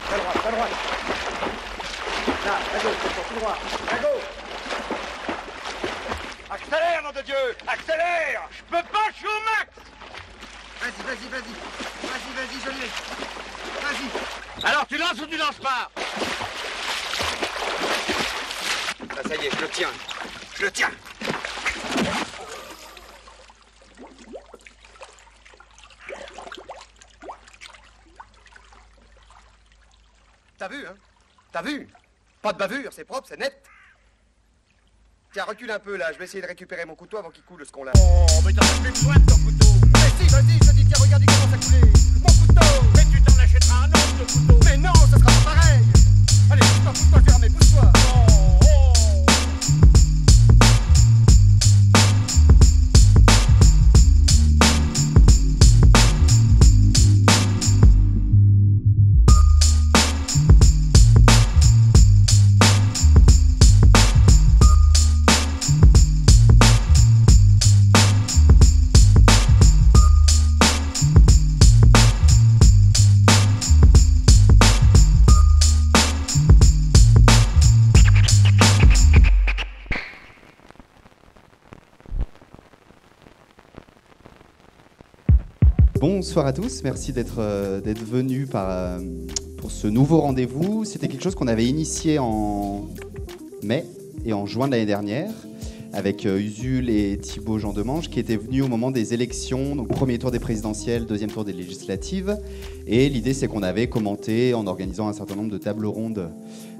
À droite. Là, à gauche, tout droit. À gauche. Accélère, nom de Dieu! Accélère! Je peux pas, je suis au max! Vas-y, je l'ai. Vas-y. Alors, tu lances ou tu lances pas? Là, ça y est, je le tiens. T'as vu, hein? T'as vu? Pas de bavure, c'est propre, c'est net. Tiens, recule un peu, là. Je vais essayer de récupérer mon couteau avant qu'il coule ce qu'on-là. Oh, mais t'en as plus besoin de ton couteau! Mais si, vas-y, je te dis, tiens, regarde, il commence à couler. Mon couteau! Mais tu t'en achèteras un autre, de couteau! Mais non, ça sera pas pareil. Allez, pousse-toi, fermé, pousse-toi. Bonsoir à tous, merci d'être venus pour ce nouveau rendez-vous. C'était quelque chose qu'on avait initié en mai et en juin de l'année dernière avec Usul et Thibaut Jean-Demange qui étaient venus au moment des élections, donc premier tour des présidentielles, deuxième tour des législatives. Et l'idée c'est qu'on avait commenté en organisant un certain nombre de tables rondes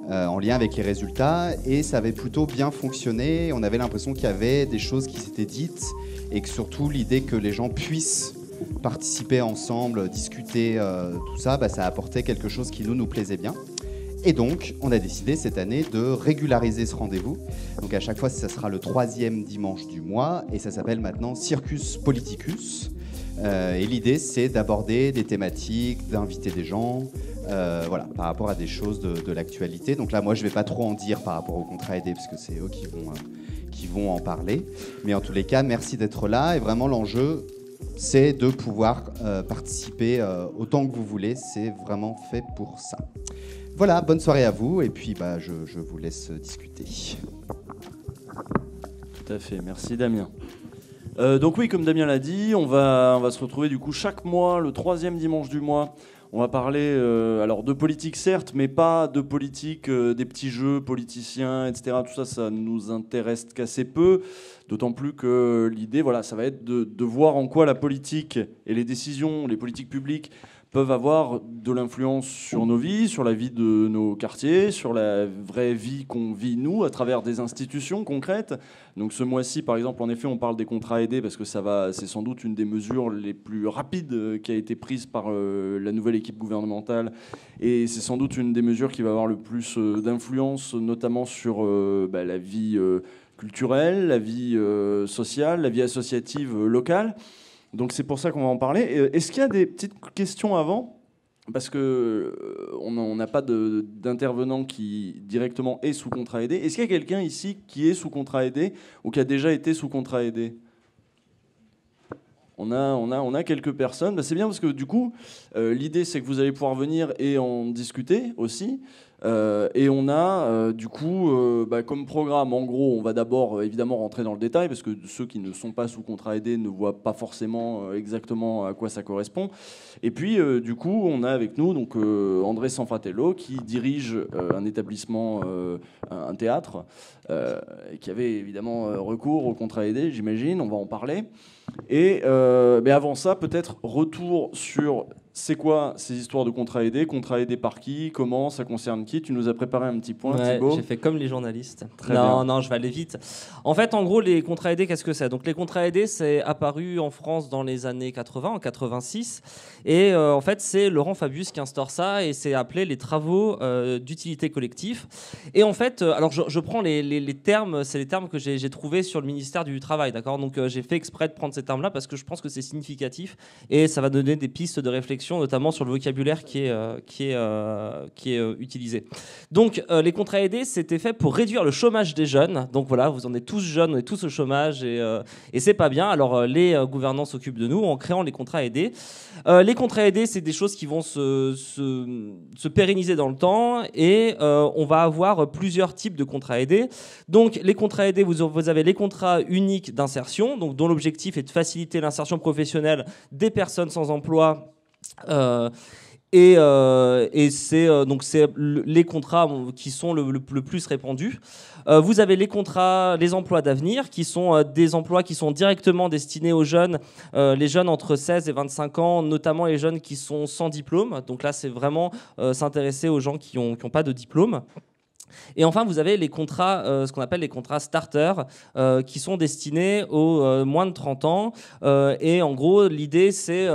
en lien avec les résultats et ça avait plutôt bien fonctionné. On avait l'impression qu'il y avait des choses qui s'étaient dites et que surtout l'idée que les gens puissent participer ensemble, discuter, tout ça, ça apportait quelque chose qui nous plaisait bien. Et donc, on a décidé cette année de régulariser ce rendez-vous. Donc à chaque fois, ça sera le 3e dimanche du mois et ça s'appelle maintenant Circus Politicus. Et l'idée, c'est d'aborder des thématiques, d'inviter des gens, voilà, par rapport à des choses de l'actualité. Donc là, moi, je ne vais pas trop en dire par rapport au contrat aidé parce que c'est eux qui vont en parler. Mais en tous les cas, merci d'être là. Et vraiment, l'enjeu, c'est de pouvoir participer autant que vous voulez. C'est vraiment fait pour ça. Voilà, bonne soirée à vous. Et puis, je vous laisse discuter. Tout à fait, merci Damien. Donc oui, comme Damien l'a dit, on va se retrouver du coup chaque mois, le 3e dimanche du mois. On va parler alors de politique certes, mais pas de politique, des petits jeux politiciens, etc. Tout ça, ça nous intéresse qu'assez peu. D'autant plus que l'idée, voilà, ça va être de voir en quoi la politique et les décisions, les politiques publiques peuvent avoir de l'influence sur nos vies, sur la vie de nos quartiers, sur la vraie vie qu'on vit nous à travers des institutions concrètes. Donc ce mois-ci, par exemple, en effet, on parle des contrats aidés parce que c'est sans doute une des mesures les plus rapides qui a été prise par la nouvelle équipe gouvernementale et c'est sans doute une des mesures qui va avoir le plus d'influence, notamment sur la vie culturelle, la vie sociale, la vie associative locale. Donc c'est pour ça qu'on va en parler. Est-ce qu'il y a des petites questions avant ? Parce qu'on n'a pas d'intervenant qui directement est sous contrat aidé. Est-ce qu'il y a quelqu'un ici qui est sous contrat aidé ou qui a déjà été sous contrat aidé ? On a quelques personnes. C'est bien parce que du coup, l'idée c'est que vous allez pouvoir venir et en discuter aussi. Et on a du coup comme programme, en gros, on va d'abord évidemment rentrer dans le détail parce que ceux qui ne sont pas sous contrat aidé ne voient pas forcément exactement à quoi ça correspond. Et puis du coup, on a avec nous donc André Sanfratello qui dirige un établissement, un théâtre, qui avait évidemment recours au contrat aidé, j'imagine. On va en parler. Et mais avant ça, peut-être retour sur c'est quoi ces histoires de contrat aidé par qui, comment, ça concerne qui? Tu nous as préparé un petit point, Thibaut. J'ai fait comme les journalistes. Très bien. Non, je vais aller vite. En fait, en gros, les contrats aidés, qu'est-ce que c'est? Donc les contrats aidés, c'est apparu en France dans les années 80, en 86. Et en fait, c'est Laurent Fabius qui instaure ça et c'est appelé les travaux d'utilité collective. Et en fait, alors je prends les termes, c'est les termes que j'ai trouvés sur le ministère du Travail, d'accord? Donc j'ai fait exprès de prendre ces termes-là parce que je pense que c'est significatif et ça va donner des pistes de réflexion réflexion, notamment sur le vocabulaire qui est utilisé. Donc, les contrats aidés, c'était fait pour réduire le chômage des jeunes. Donc voilà, vous en êtes tous jeunes, on est tous au chômage et c'est pas bien. Alors, les gouvernants s'occupent de nous en créant les contrats aidés. Les contrats aidés, c'est des choses qui vont se pérenniser dans le temps et on va avoir plusieurs types de contrats aidés. Donc, les contrats aidés, vous avez les contrats uniques d'insertion, donc dont l'objectif est de faciliter l'insertion professionnelle des personnes sans emploi. Et c'est les contrats qui sont le plus répandus. Vous avez les emplois d'avenir, qui sont des emplois qui sont directement destinés aux jeunes, les jeunes entre 16 et 25 ans, notamment les jeunes qui sont sans diplôme. Donc là, c'est vraiment s'intéresser aux gens qui ont pas de diplôme. Et enfin, vous avez les contrats, ce qu'on appelle les contrats starter, qui sont destinés aux moins de 30 ans. Et en gros, l'idée, c'est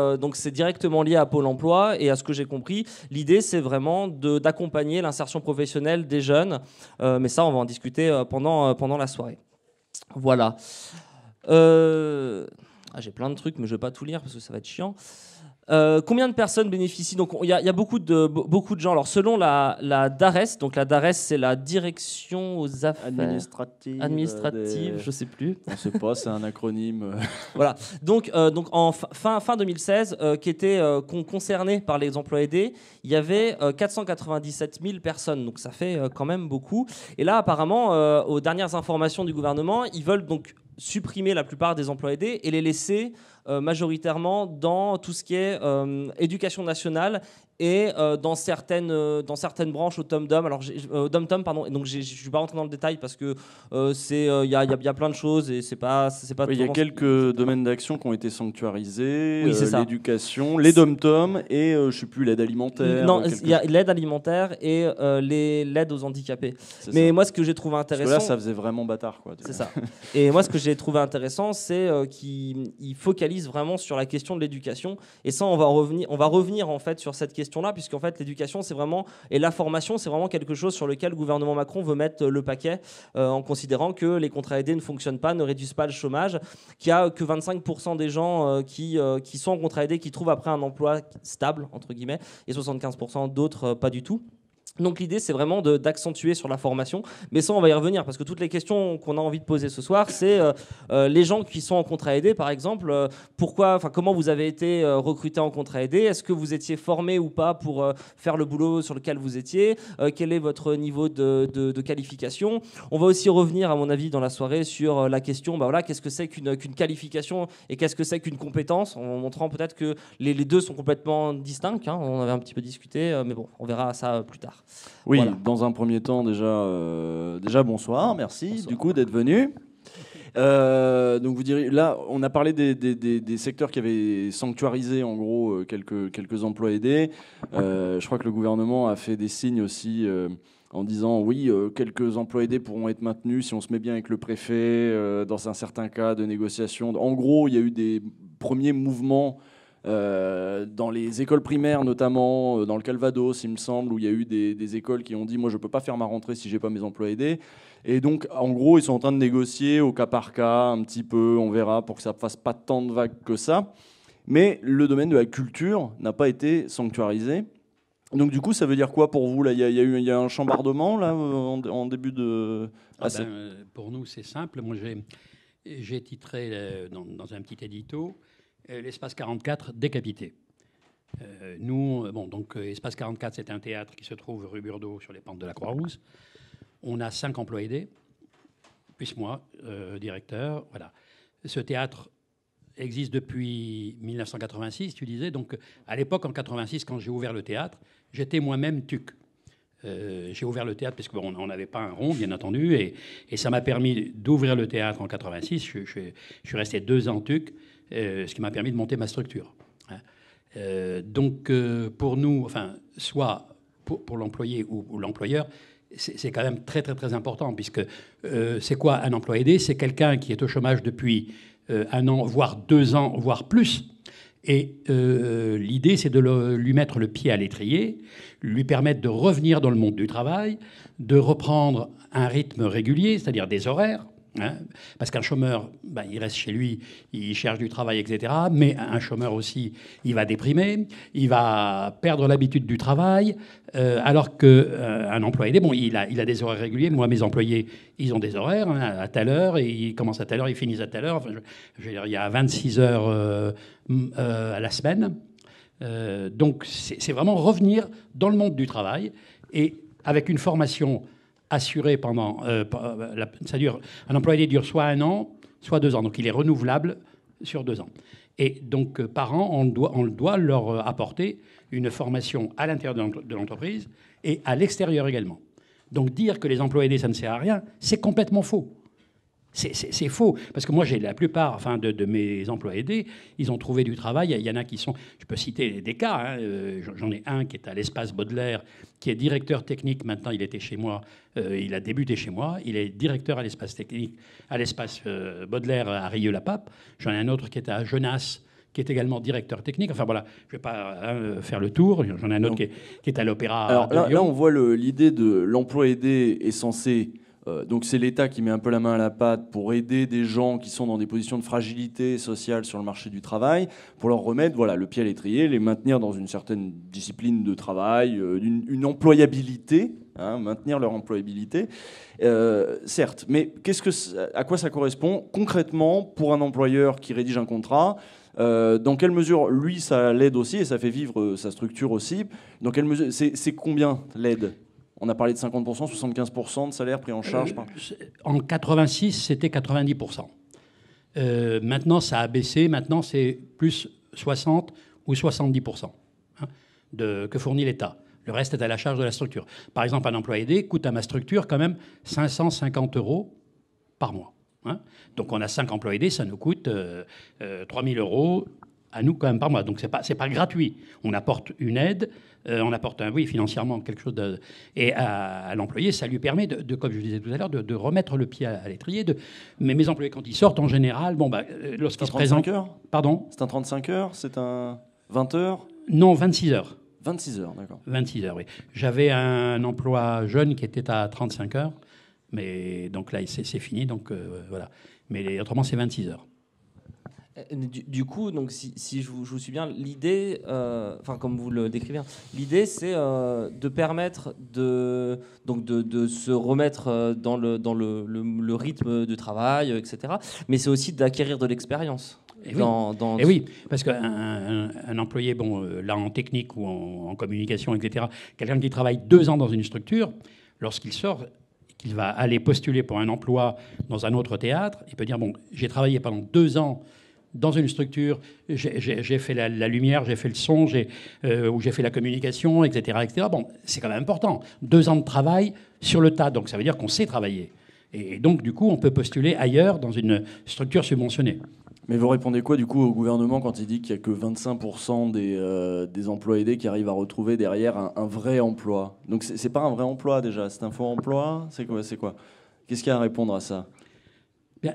directement lié à Pôle emploi. Et à ce que j'ai compris, l'idée, c'est vraiment d'accompagner l'insertion professionnelle des jeunes. Mais ça, on va en discuter pendant la soirée. Voilà. J'ai plein de trucs, mais je ne vais pas tout lire parce que ça va être chiant. Combien de personnes bénéficient? Donc il y a beaucoup de gens. Alors selon la DARES, donc la DARES c'est la direction aux affaires administratives, je sais plus. On sait pas, c'est un acronyme. Voilà. Donc en fin 2016, qui étaient concernés par les emplois aidés, il y avait 497 000 personnes. Donc ça fait quand même beaucoup. Et là apparemment, aux dernières informations du gouvernement, ils veulent donc supprimer la plupart des emplois aidés et les laisser majoritairement dans tout ce qui est éducation nationale et dans certaines branches au Tom-Tom. Alors Dom-Tom, pardon. Et donc je suis pas rentré dans le détail parce que il y a plein de choses et c'est pas. Il y a quelques domaines d'action qui ont été sanctuarisés. Oui, c'est ça. L'éducation, les Dom-Tom et je sais plus l'aide alimentaire. Non, il y a l'aide alimentaire et l'aide aux handicapés. Mais moi, ce que j'ai trouvé intéressant. Parce que là, ça faisait vraiment bâtard, quoi. C'est ça. Et moi, ce que j'ai trouvé intéressant, c'est qu'il focalise vraiment sur la question de l'éducation. Et ça, on va revenir en fait sur cette question-là, puisqu'en fait, l'éducation, c'est vraiment et la formation, c'est vraiment quelque chose sur lequel le gouvernement Macron veut mettre le paquet, en considérant que les contrats aidés ne fonctionnent pas, ne réduisent pas le chômage, qu'il y a que 25% des gens qui sont en contrat aidé qui trouvent après un emploi stable entre guillemets, et 75% d'autres pas du tout. Donc l'idée, c'est vraiment d'accentuer sur la formation. Mais ça, on va y revenir, parce que toutes les questions qu'on a envie de poser ce soir, c'est les gens qui sont en contrat aidé, par exemple, comment vous avez été recruté en contrat aidé? Est-ce que vous étiez formé ou pas pour faire le boulot sur lequel vous étiez? Quel est votre niveau de qualification? On va aussi revenir, à mon avis, dans la soirée, sur la question, qu'est-ce que c'est qu'une qualification et qu'est-ce que c'est qu'une compétence, en montrant peut-être que les deux sont complètement distincts. Hein. On avait un petit peu discuté, mais bon, on verra ça plus tard. Oui, voilà. Dans un premier temps, déjà bonsoir, merci bonsoir. Du coup d'être venu. Donc vous direz, là, on a parlé des secteurs qui avaient sanctuarisé en gros quelques emplois aidés. Je crois que le gouvernement a fait des signes aussi en disant oui, quelques emplois aidés pourront être maintenus si on se met bien avec le préfet dans un certain cas de négociation. En gros, il y a eu des premiers mouvements. Dans les écoles primaires, notamment dans le Calvados, il me semble, où il y a eu des écoles qui ont dit moi je peux pas faire ma rentrée si j'ai pas mes emplois aidés. Et donc en gros ils sont en train de négocier au cas par cas un petit peu, on verra, pour que ça fasse pas tant de vagues que ça. Mais le domaine de la culture n'a pas été sanctuarisé. Donc du coup ça veut dire quoi pour vous là? Il y a un chambardement là en début de. Pour nous c'est simple. Moi j'ai titré dans un petit édito. L'Espace 44 décapité. Espace 44, c'est un théâtre qui se trouve rue Burdeau sur les pentes de la Croix-Rousse. On a 5 emplois aidés, plus moi, directeur. Voilà. Ce théâtre existe depuis 1986, tu disais. Donc, à l'époque, en 86, quand j'ai ouvert le théâtre, j'étais moi-même TUC. J'ai ouvert le théâtre parce qu'on n'avait pas un rond, bien entendu, et ça m'a permis d'ouvrir le théâtre en 86. Je suis resté 2 ans TUC. Ce qui m'a permis de monter ma structure. Pour nous, soit pour l'employé ou l'employeur, c'est quand même très, très, très important, puisque c'est quoi un emploi aidé? C'est quelqu'un qui est au chômage depuis 1 an, voire 2 ans, voire plus. Et l'idée, c'est de lui mettre le pied à l'étrier, lui permettre de revenir dans le monde du travail, de reprendre un rythme régulier, c'est-à-dire des horaires, Hein, parce qu'un chômeur, ben, il reste chez lui, il cherche du travail, etc. Mais un chômeur aussi, il va déprimer, il va perdre l'habitude du travail, alors qu'un employé aidé, bon, il a des horaires réguliers. Moi, mes employés, ils ont des horaires, hein, à telle heure, et ils commencent à telle heure, ils finissent à telle heure. Enfin, je veux dire, il y a 26 heures à la semaine. Donc, c'est vraiment revenir dans le monde du travail, et avec une formation assuré pendant... ça dure, un employé dure soit 1 an, soit 2 ans. Donc il est renouvelable sur 2 ans. Et donc par an, on doit leur apporter une formation à l'intérieur de l'entreprise et à l'extérieur également. Donc dire que les emplois aidés, ça ne sert à rien, c'est complètement faux. C'est faux, parce que moi, j'ai la plupart de mes emplois aidés, ils ont trouvé du travail. Il y en a qui sont... Je peux citer des cas. Hein, j'en ai un qui est à l'Espace Baudelaire, qui est directeur technique. Maintenant, il était chez moi. Il a débuté chez moi. Il est directeur à l'Espace technique, à l'Espace Baudelaire à Rieux-la-Pape. J'en ai un autre qui est à Genasse, qui est également directeur technique. Enfin voilà, je ne vais pas faire le tour. J'en ai un autre qui est à l'Opéra. Alors là, on voit l'idée de l'emploi aidé est censé... donc c'est l'État qui met un peu la main à la pâte pour aider des gens qui sont dans des positions de fragilité sociale sur le marché du travail, pour leur remettre le pied à l'étrier, les maintenir dans une certaine discipline de travail, une employabilité, hein, maintenir leur employabilité. Certes, mais à quoi ça correspond concrètement pour un employeur qui rédige un contrat ? Dans quelle mesure, lui, ça l'aide aussi et ça fait vivre sa structure aussi ? Dans quelle mesure, c'est combien l'aide ? On a parlé de 50%, 75% de salaire pris en charge par... En 86, c'était 90%. Maintenant, ça a baissé. Maintenant, c'est plus 60 ou 70% hein, que fournit l'État. Le reste est à la charge de la structure. Par exemple, un emploi aidé coûte à ma structure quand même 550 € par mois. Hein. Donc, on a 5 emplois aidés, ça nous coûte 3 000 € à nous quand même par mois. Donc, c'est pas gratuit. On apporte une aide. On apporte financièrement quelque chose et à l'employé, ça lui permet de, comme je disais tout à l'heure, de remettre le pied à l'étrier. Mais mes employés, quand ils sortent, en général, lorsqu'ils se présentent... heures Pardon ? C'est un 35 heures ? C'est un 20 heures ? Non, 26 heures. 26 heures, d'accord. 26 heures, oui. J'avais un emploi jeune qui était à 35 heures, mais donc là, c'est fini, donc voilà. Mais autrement, c'est 26 heures. Du coup, donc, si je vous suis bien, l'idée, comme vous le décrivez, l'idée c'est de permettre de se remettre dans le rythme de travail, etc. Mais c'est aussi d'acquérir de l'expérience. Et oui, parce qu'un employé, là en technique ou en communication, etc., quelqu'un qui travaille 2 ans dans une structure, lorsqu'il sort, qu'il va aller postuler pour un emploi dans un autre théâtre, il peut dire, j'ai travaillé pendant 2 ans dans une structure, j'ai fait la lumière, j'ai fait le son, ou j'ai fait la communication, etc., etc. C'est quand même important. 2 ans de travail sur le tas, donc ça veut dire qu'on sait travailler. Et donc, du coup, on peut postuler ailleurs dans une structure subventionnée. Mais vous répondez quoi, du coup, au gouvernement quand il dit qu'il n'y a que 25% des emplois aidés qui arrivent à retrouver derrière un vrai emploi ? Donc, c'est pas un vrai emploi, déjà. C'est un faux emploi ? C'est quoi ? Qu'est-ce qu'il y a à répondre à ça ? Bien,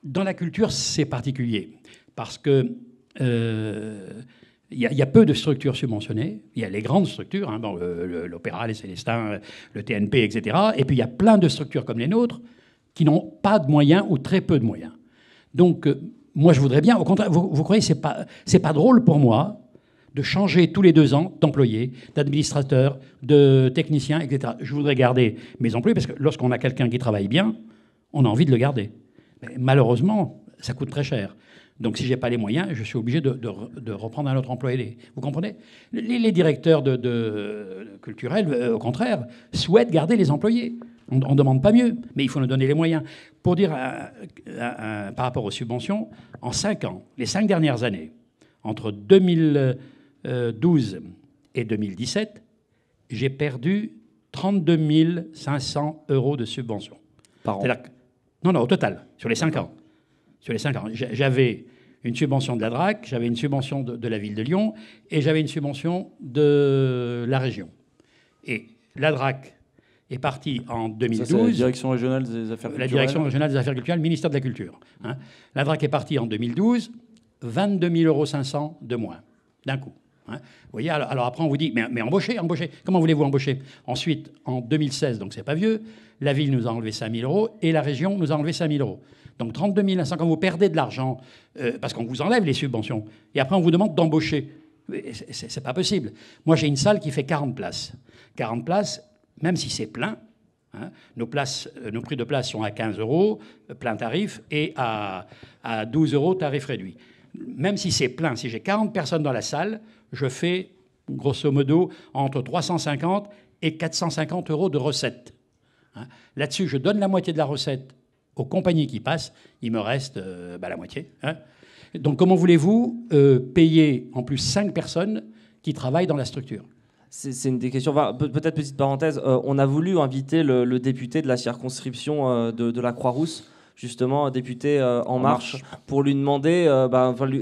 dans la culture, c'est particulier. Parce que y a peu de structures subventionnées. Il y a les grandes structures, hein, l'Opéra, les Célestins, le TNP, etc. Et puis il y a plein de structures comme les nôtres qui n'ont pas de moyens ou très peu de moyens. Donc moi, je voudrais bien, au contraire, vous croyez que c'est pas drôle pour moi de changer tous les 2 ans d'employés, d'administrateurs, de techniciens, etc. Je voudrais garder mes employés parce que lorsqu'on a quelqu'un qui travaille bien, on a envie de le garder. Mais malheureusement, ça coûte très cher. Donc, si je n'ai pas les moyens, je suis obligé de reprendre un autre employé aidé. Vous comprenez ? Les directeurs culturels, au contraire, souhaitent garder les employés. On ne demande pas mieux, mais il faut nous donner les moyens. Pour dire, par rapport aux subventions, en 5 ans, les 5 dernières années, entre 2012 et 2017, j'ai perdu 32 500 € de subventions. Par an ? Non, au total, sur les 5 ans. Sur les 5 ans. J'avais une subvention de la DRAC, j'avais une subvention de la ville de Lyon et j'avais une subvention de la région. Et la DRAC est partie en 2012. Ça, c'est la Direction régionale des affaires culturelles. La Direction régionale des affaires culturelles, le ministère de la Culture. Hein. La DRAC est partie en 2012, 22 500 € de moins, d'un coup. Hein. Vous voyez, alors après, on vous dit, mais embauchez. Comment voulez-vous embaucher? Ensuite, en 2016, donc c'est pas vieux, la ville nous a enlevé 5 000 euros et la région nous a enlevé 5 000 euros. Donc 32 500, quand vous perdez de l'argent, parce qu'on vous enlève les subventions, et après on vous demande d'embaucher. C'est pas possible. Moi, j'ai une salle qui fait 40 places. 40 places, même si c'est plein, hein, nos prix de place sont à 15 euros, plein tarif, et à 12 euros, tarif réduit. Même si c'est plein, si j'ai 40 personnes dans la salle, je fais, grosso modo, entre 350 et 450 euros de recettes. Hein. Là-dessus, je donne la moitié de la recette aux compagnies qui passent. Il me reste la moitié. Hein. Donc, comment voulez-vous payer en plus 5 personnes qui travaillent dans la structure? C'est une des questions. Enfin, peut-être petite parenthèse, on a voulu inviter le député de la circonscription de la Croix-Rousse, justement député En Marche, pour lui demander,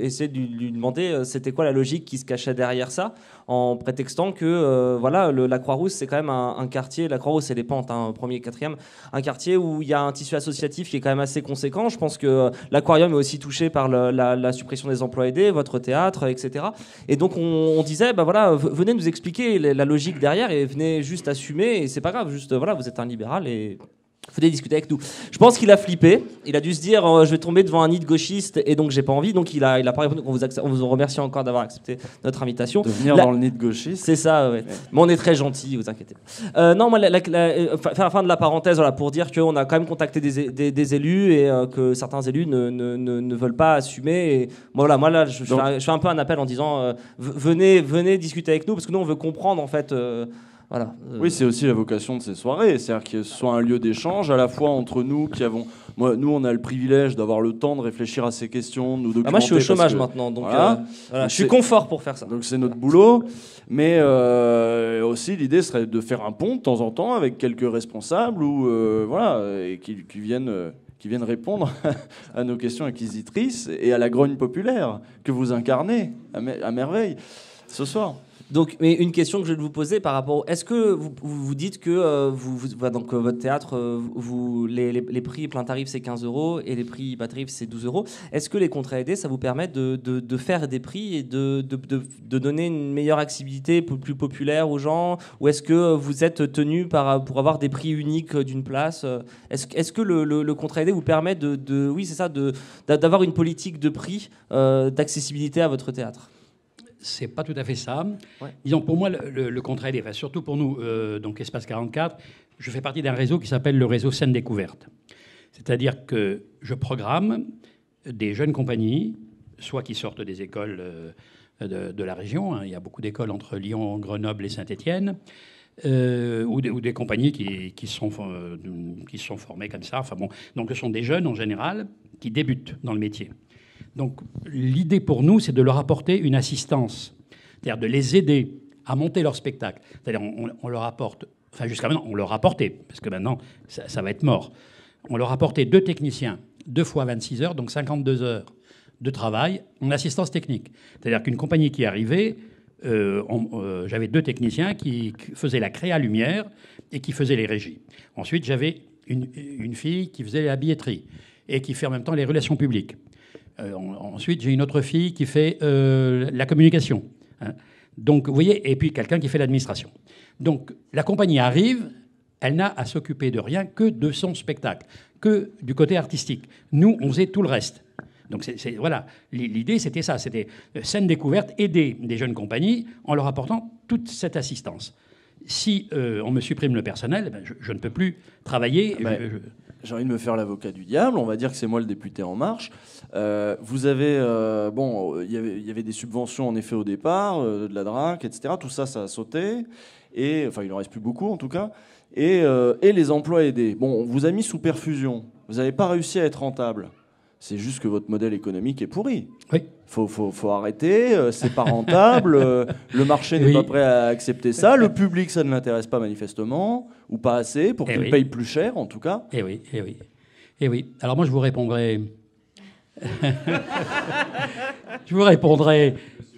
essayer de lui demander c'était quoi la logique qui se cachait derrière ça, en prétextant que la Croix-Rousse, c'est quand même un quartier, la Croix-Rousse et les Pentes, hein, 1er, 4e, un quartier où il y a un tissu associatif qui est quand même assez conséquent. Je pense que l'Aquarium est aussi touché par la suppression des emplois aidés, votre théâtre, etc. Et donc on disait, venez nous expliquer la logique derrière et venez juste assumer, et c'est pas grave, juste vous êtes un libéral et venez discuter avec nous. Je pense qu'il a flippé. Il a dû se dire je vais tomber devant un nid de gauchistes et donc j'ai pas envie. Donc il a pas répondu. On vous remercie encore d'avoir accepté notre invitation. De venir dans le nid de gauchistes. C'est ça, ouais. Mais on est très gentils, vous inquiétez pas. Non, moi, fin de la parenthèse, pour dire qu'on a quand même contacté des élus et que certains élus ne veulent pas assumer. Et moi là, je fais un peu un appel en disant venez discuter avec nous parce que nous on veut comprendre en fait. Voilà. Oui, c'est aussi la vocation de ces soirées, c'est-à-dire que ce soit un lieu d'échange à la fois entre nous qui avons... Nous, on a le privilège d'avoir le temps de réfléchir à ces questions, de nous documenter. Moi, je suis au chômage maintenant, donc je suis confort pour faire ça. Donc c'est notre boulot, mais aussi l'idée serait de faire un pont de temps en temps avec quelques responsables et qui viennent répondre à nos questions inquisitrices et à la grogne populaire que vous incarnez à merveille ce soir. Donc, mais une question que je vais vous poser par rapport... Est-ce que vous dites que votre théâtre, les prix plein tarif, c'est 15 euros et les prix bas tarif, c'est 12 euros. Est-ce que les contrats aidés, ça vous permet de faire des prix et de donner une meilleure accessibilité plus populaire aux gens? Ou est-ce que vous êtes tenu pour avoir des prix uniques d'une place? Est-ce que le contrat aidé vous permet d'avoir une politique de prix, d'accessibilité à votre théâtre? C'est pas tout à fait ça. Ouais. Disons, pour moi, le contrat aidé, surtout pour nous, donc Espace 44, je fais partie d'un réseau qui s'appelle le réseau Scène Découverte. C'est-à-dire que je programme des jeunes compagnies, soit qui sortent des écoles de la région, hein, il y a beaucoup d'écoles entre Lyon, Grenoble et Saint-Étienne, ou des compagnies qui sont formées comme ça. Enfin bon, donc ce sont des jeunes en général qui débutent dans le métier. Donc l'idée pour nous, c'est de leur apporter une assistance, c'est-à-dire de les aider à monter leur spectacle. C'est-à-dire on leur apporte, enfin jusqu'à maintenant, on leur apportait, parce que maintenant, ça va être mort. On leur apportait 2 techniciens, 2 fois 26 heures, donc 52 heures de travail en assistance technique. C'est-à-dire qu'une compagnie qui arrivait, j'avais 2 techniciens qui faisaient la créa lumière et qui faisaient les régies. Ensuite, j'avais une fille qui faisait la billetterie et qui fait en même temps les relations publiques. Ensuite, j'ai une autre fille qui fait la communication. Hein. Donc, vous voyez, et puis quelqu'un qui fait l'administration. Donc, la compagnie arrive, elle n'a à s'occuper de rien que de son spectacle, que du côté artistique. Nous, on faisait tout le reste. Donc, voilà, l'idée, c'était ça. C'était Scène Découverte, aider des jeunes compagnies en leur apportant toute cette assistance. Si on me supprime le personnel, je ne peux plus travailler. J'ai envie de me faire l'avocat du diable. On va dire que c'est moi le député En Marche. Vous avez... il y avait des subventions, en effet, au départ, de la DRAC, etc. Tout ça, ça a sauté. Et, enfin, il n'en reste plus beaucoup, en tout cas. Et les emplois aidés. Bon, on vous a mis sous perfusion. Vous n'avez pas réussi à être rentable. C'est juste que votre modèle économique est pourri. Oui. Faut arrêter, c'est pas rentable, le marché n'est pas prêt à accepter ça, le public, ça ne l'intéresse pas manifestement, ou pas assez, pour qu'il paye plus cher, en tout cas. Eh oui. Alors moi, je vous répondrai...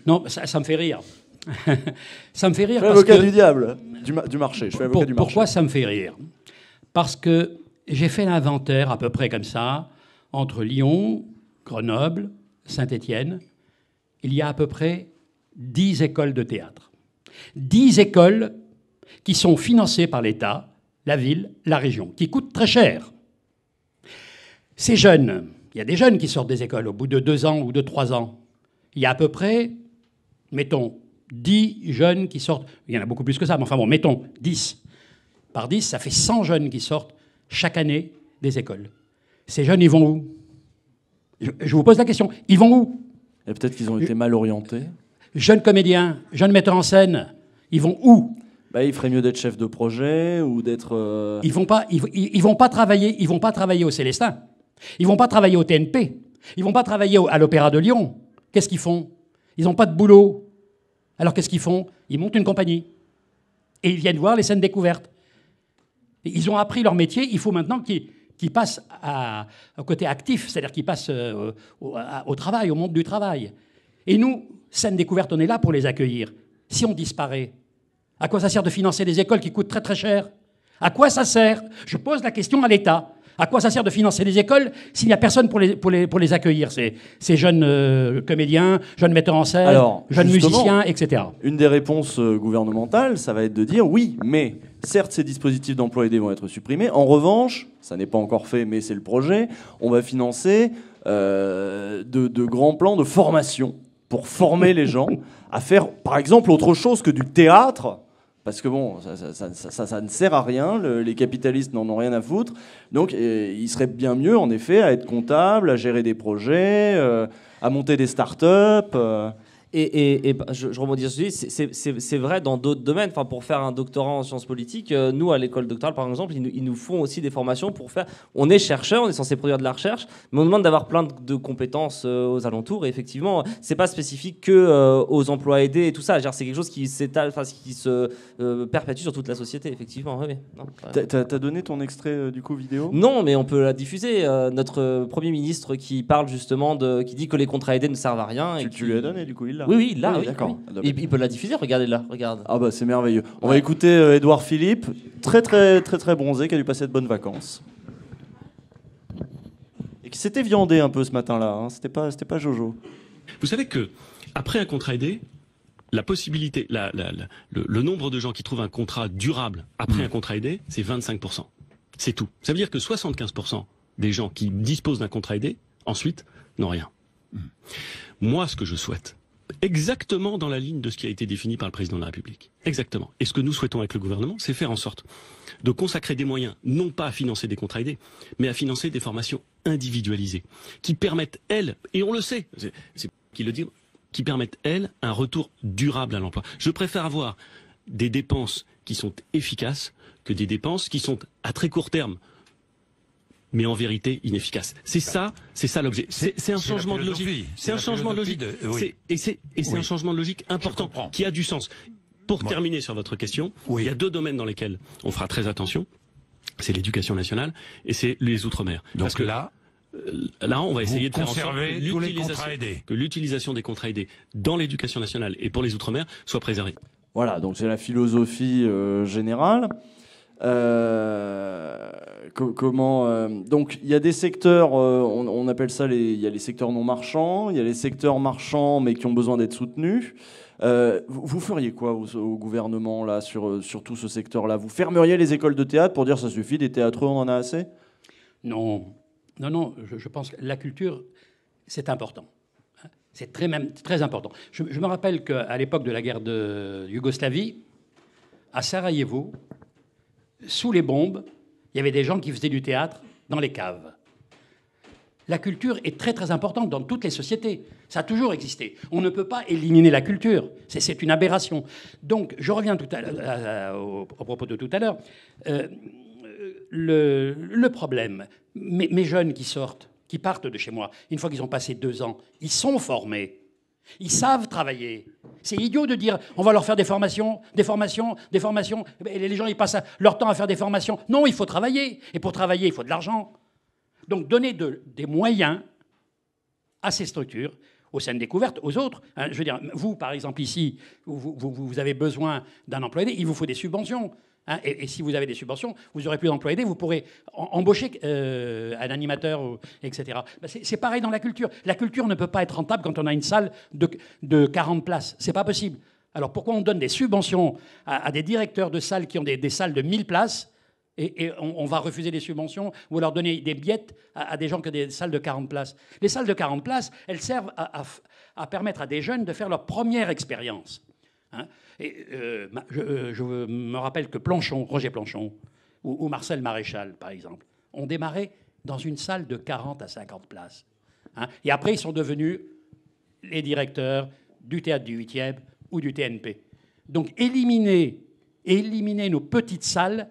Non, ça me fait rire. Ça me fait rire parce que... Je fais l'avocat du diable, du marché. Je fais l'avocat du marché. Pourquoi ça me fait rire? Parce que j'ai fait l'inventaire, à peu près comme ça, entre Lyon, Grenoble, Saint-Étienne. Il y a à peu près 10 écoles de théâtre. 10 écoles qui sont financées par l'État, la ville, la région, qui coûtent très cher. Ces jeunes, il y a des jeunes qui sortent des écoles au bout de 2 ans ou de 3 ans. Il y a à peu près, mettons, 10 jeunes qui sortent. Il y en a beaucoup plus que ça, mais enfin bon, mettons 10. Par 10, ça fait 100 jeunes qui sortent chaque année des écoles. Ces jeunes, ils vont où? Je vous pose la question, ils vont où? Et peut-être qu'ils ont été mal orientés. Jeunes comédiens, jeunes metteurs en scène, ils vont où? Bah, il ferait mieux d'être chef de projet ou d'être... Ils vont pas travailler au Célestin. Ils vont pas travailler au TNP. Ils vont pas travailler à l'Opéra de Lyon. Qu'est-ce qu'ils font? Ils n'ont pas de boulot. Alors qu'est-ce qu'ils font? Ils montent une compagnie. Et ils viennent voir les scènes découvertes. Ils ont appris leur métier, il faut maintenant qu'ils passent au côté actif, c'est-à-dire qu'ils passent au travail, au monde du travail. Et nous, scènes découvertes, on est là pour les accueillir. Si on disparaît, à quoi ça sert de financer des écoles qui coûtent très très cher? À quoi ça sert? Je pose la question à l'État. À quoi ça sert de financer des écoles s'il n'y a personne pour les accueillir, ces jeunes comédiens, jeunes metteurs en scène, jeunes musiciens, etc. Une des réponses gouvernementales, ça va être de dire oui, mais certes, ces dispositifs d'emploi aidé vont être supprimés. En revanche, ça n'est pas encore fait, mais c'est le projet, on va financer de grands plans de formation pour former les gens à faire, par exemple, autre chose que du théâtre. Parce que bon, ça ne sert à rien, les capitalistes n'en ont rien à foutre. Donc il serait bien mieux, en effet, à être comptable, à gérer des projets, à monter des start-up. Et je rebondis sur ce c'est vrai dans d'autres domaines. Enfin, pour faire un doctorat en sciences politiques, nous, à l'école doctorale, par exemple, ils nous font aussi des formations pour faire... On est chercheur, on est censé produire de la recherche, mais on demande d'avoir plein de compétences aux alentours. Et effectivement, c'est pas spécifique que aux emplois aidés et tout ça. C'est quelque chose qui s'étale, enfin, qui se perpétue sur toute la société, effectivement. Oui, non, T'as donné ton extrait du coup vidéo? Non, mais on peut la diffuser. Notre Premier ministre qui parle justement qui dit que les contrats aidés ne servent à rien. Tu lui as donné du coup, il l'a. Oui, là, oui, d'accord. Oui. Il peut la diffuser, regardez là, regarde. Ah bah c'est merveilleux. On va écouter Édouard Philippe, très bronzé, qui a dû passer de bonnes vacances. Et qui s'était viandé un peu ce matin-là, hein. C'était pas Jojo. Vous savez que après un contrat aidé, la possibilité, le nombre de gens qui trouvent un contrat durable après un contrat aidé, c'est 25%. C'est tout. Ça veut dire que 75% des gens qui disposent d'un contrat aidé, ensuite, n'ont rien. Moi, ce que je souhaite, exactement dans la ligne de ce qui a été défini par le président de la République. Exactement. Et ce que nous souhaitons avec le gouvernement, c'est faire en sorte de consacrer des moyens, non pas à financer des contrats aidés, mais à financer des formations individualisées, qui permettent, elles, et on le sait, c'est qui le dit, qui permettent, elles, un retour durable à l'emploi. Je préfère avoir des dépenses qui sont efficaces que des dépenses qui sont à très court terme, mais en vérité inefficace. C'est ça l'objet. C'est un changement de logique. C'est un changement de logique. C'est un changement de logique important qui a du sens. Pour terminer sur votre question, il y a 2 domaines dans lesquels on fera très attention. C'est l'éducation nationale et c'est les outre-mer. Parce que là, on va essayer de faire en sorte que l'utilisation des contrats aidés dans l'éducation nationale et pour les outre-mer soit préservée. Voilà, donc c'est la philosophie générale. Donc il y a des secteurs, on appelle ça il y a les secteurs non marchands, il y a les secteurs marchands mais qui ont besoin d'être soutenus. Vous feriez quoi au gouvernement là sur tout ce secteur-là? Vous fermeriez les écoles de théâtre pour dire ça suffit, des théâtreux on en a assez? Non, je pense que la culture c'est important. C'est très important. Je me rappelle qu'à l'époque de la guerre de Yougoslavie, à Sarajevo, sous les bombes, il y avait des gens qui faisaient du théâtre dans les caves. La culture est très très importante dans toutes les sociétés. Ça a toujours existé. On ne peut pas éliminer la culture. C'est une aberration. Donc, je reviens au propos de tout à l'heure. Le problème, mes jeunes qui partent de chez moi, une fois qu'ils ont passé 2 ans, ils sont formés. Ils savent travailler. C'est idiot de dire on va leur faire des formations. Et les gens ils passent leur temps à faire des formations. Non, il faut travailler. Et pour travailler, il faut de l'argent. Donc donner des moyens à ces structures. aux scènes découvertes, aux autres. Hein. Je veux dire, vous, par exemple, ici, vous avez besoin d'un employé aidé, il vous faut des subventions. Hein. Et si vous avez des subventions, vous n'aurez plus d'employés aidés, vous pourrez embaucher un animateur, etc. Ben, c'est pareil dans la culture. La culture ne peut pas être rentable quand on a une salle de 40 places. C'est pas possible. Alors pourquoi on donne des subventions à des directeurs de salles qui ont des salles de 1000 places et on va refuser des subventions ou leur donner des billettes à des gens qui ont des salles de 40 places. Les salles de 40 places, elles servent à permettre à des jeunes de faire leur première expérience. Hein. Et, je me rappelle que Roger Planchon ou Marcel Maréchal, par exemple, ont démarré dans une salle de 40 à 50 places. Hein. Et après, ils sont devenus les directeurs du Théâtre du 8e ou du TNP. Donc éliminer nos petites salles,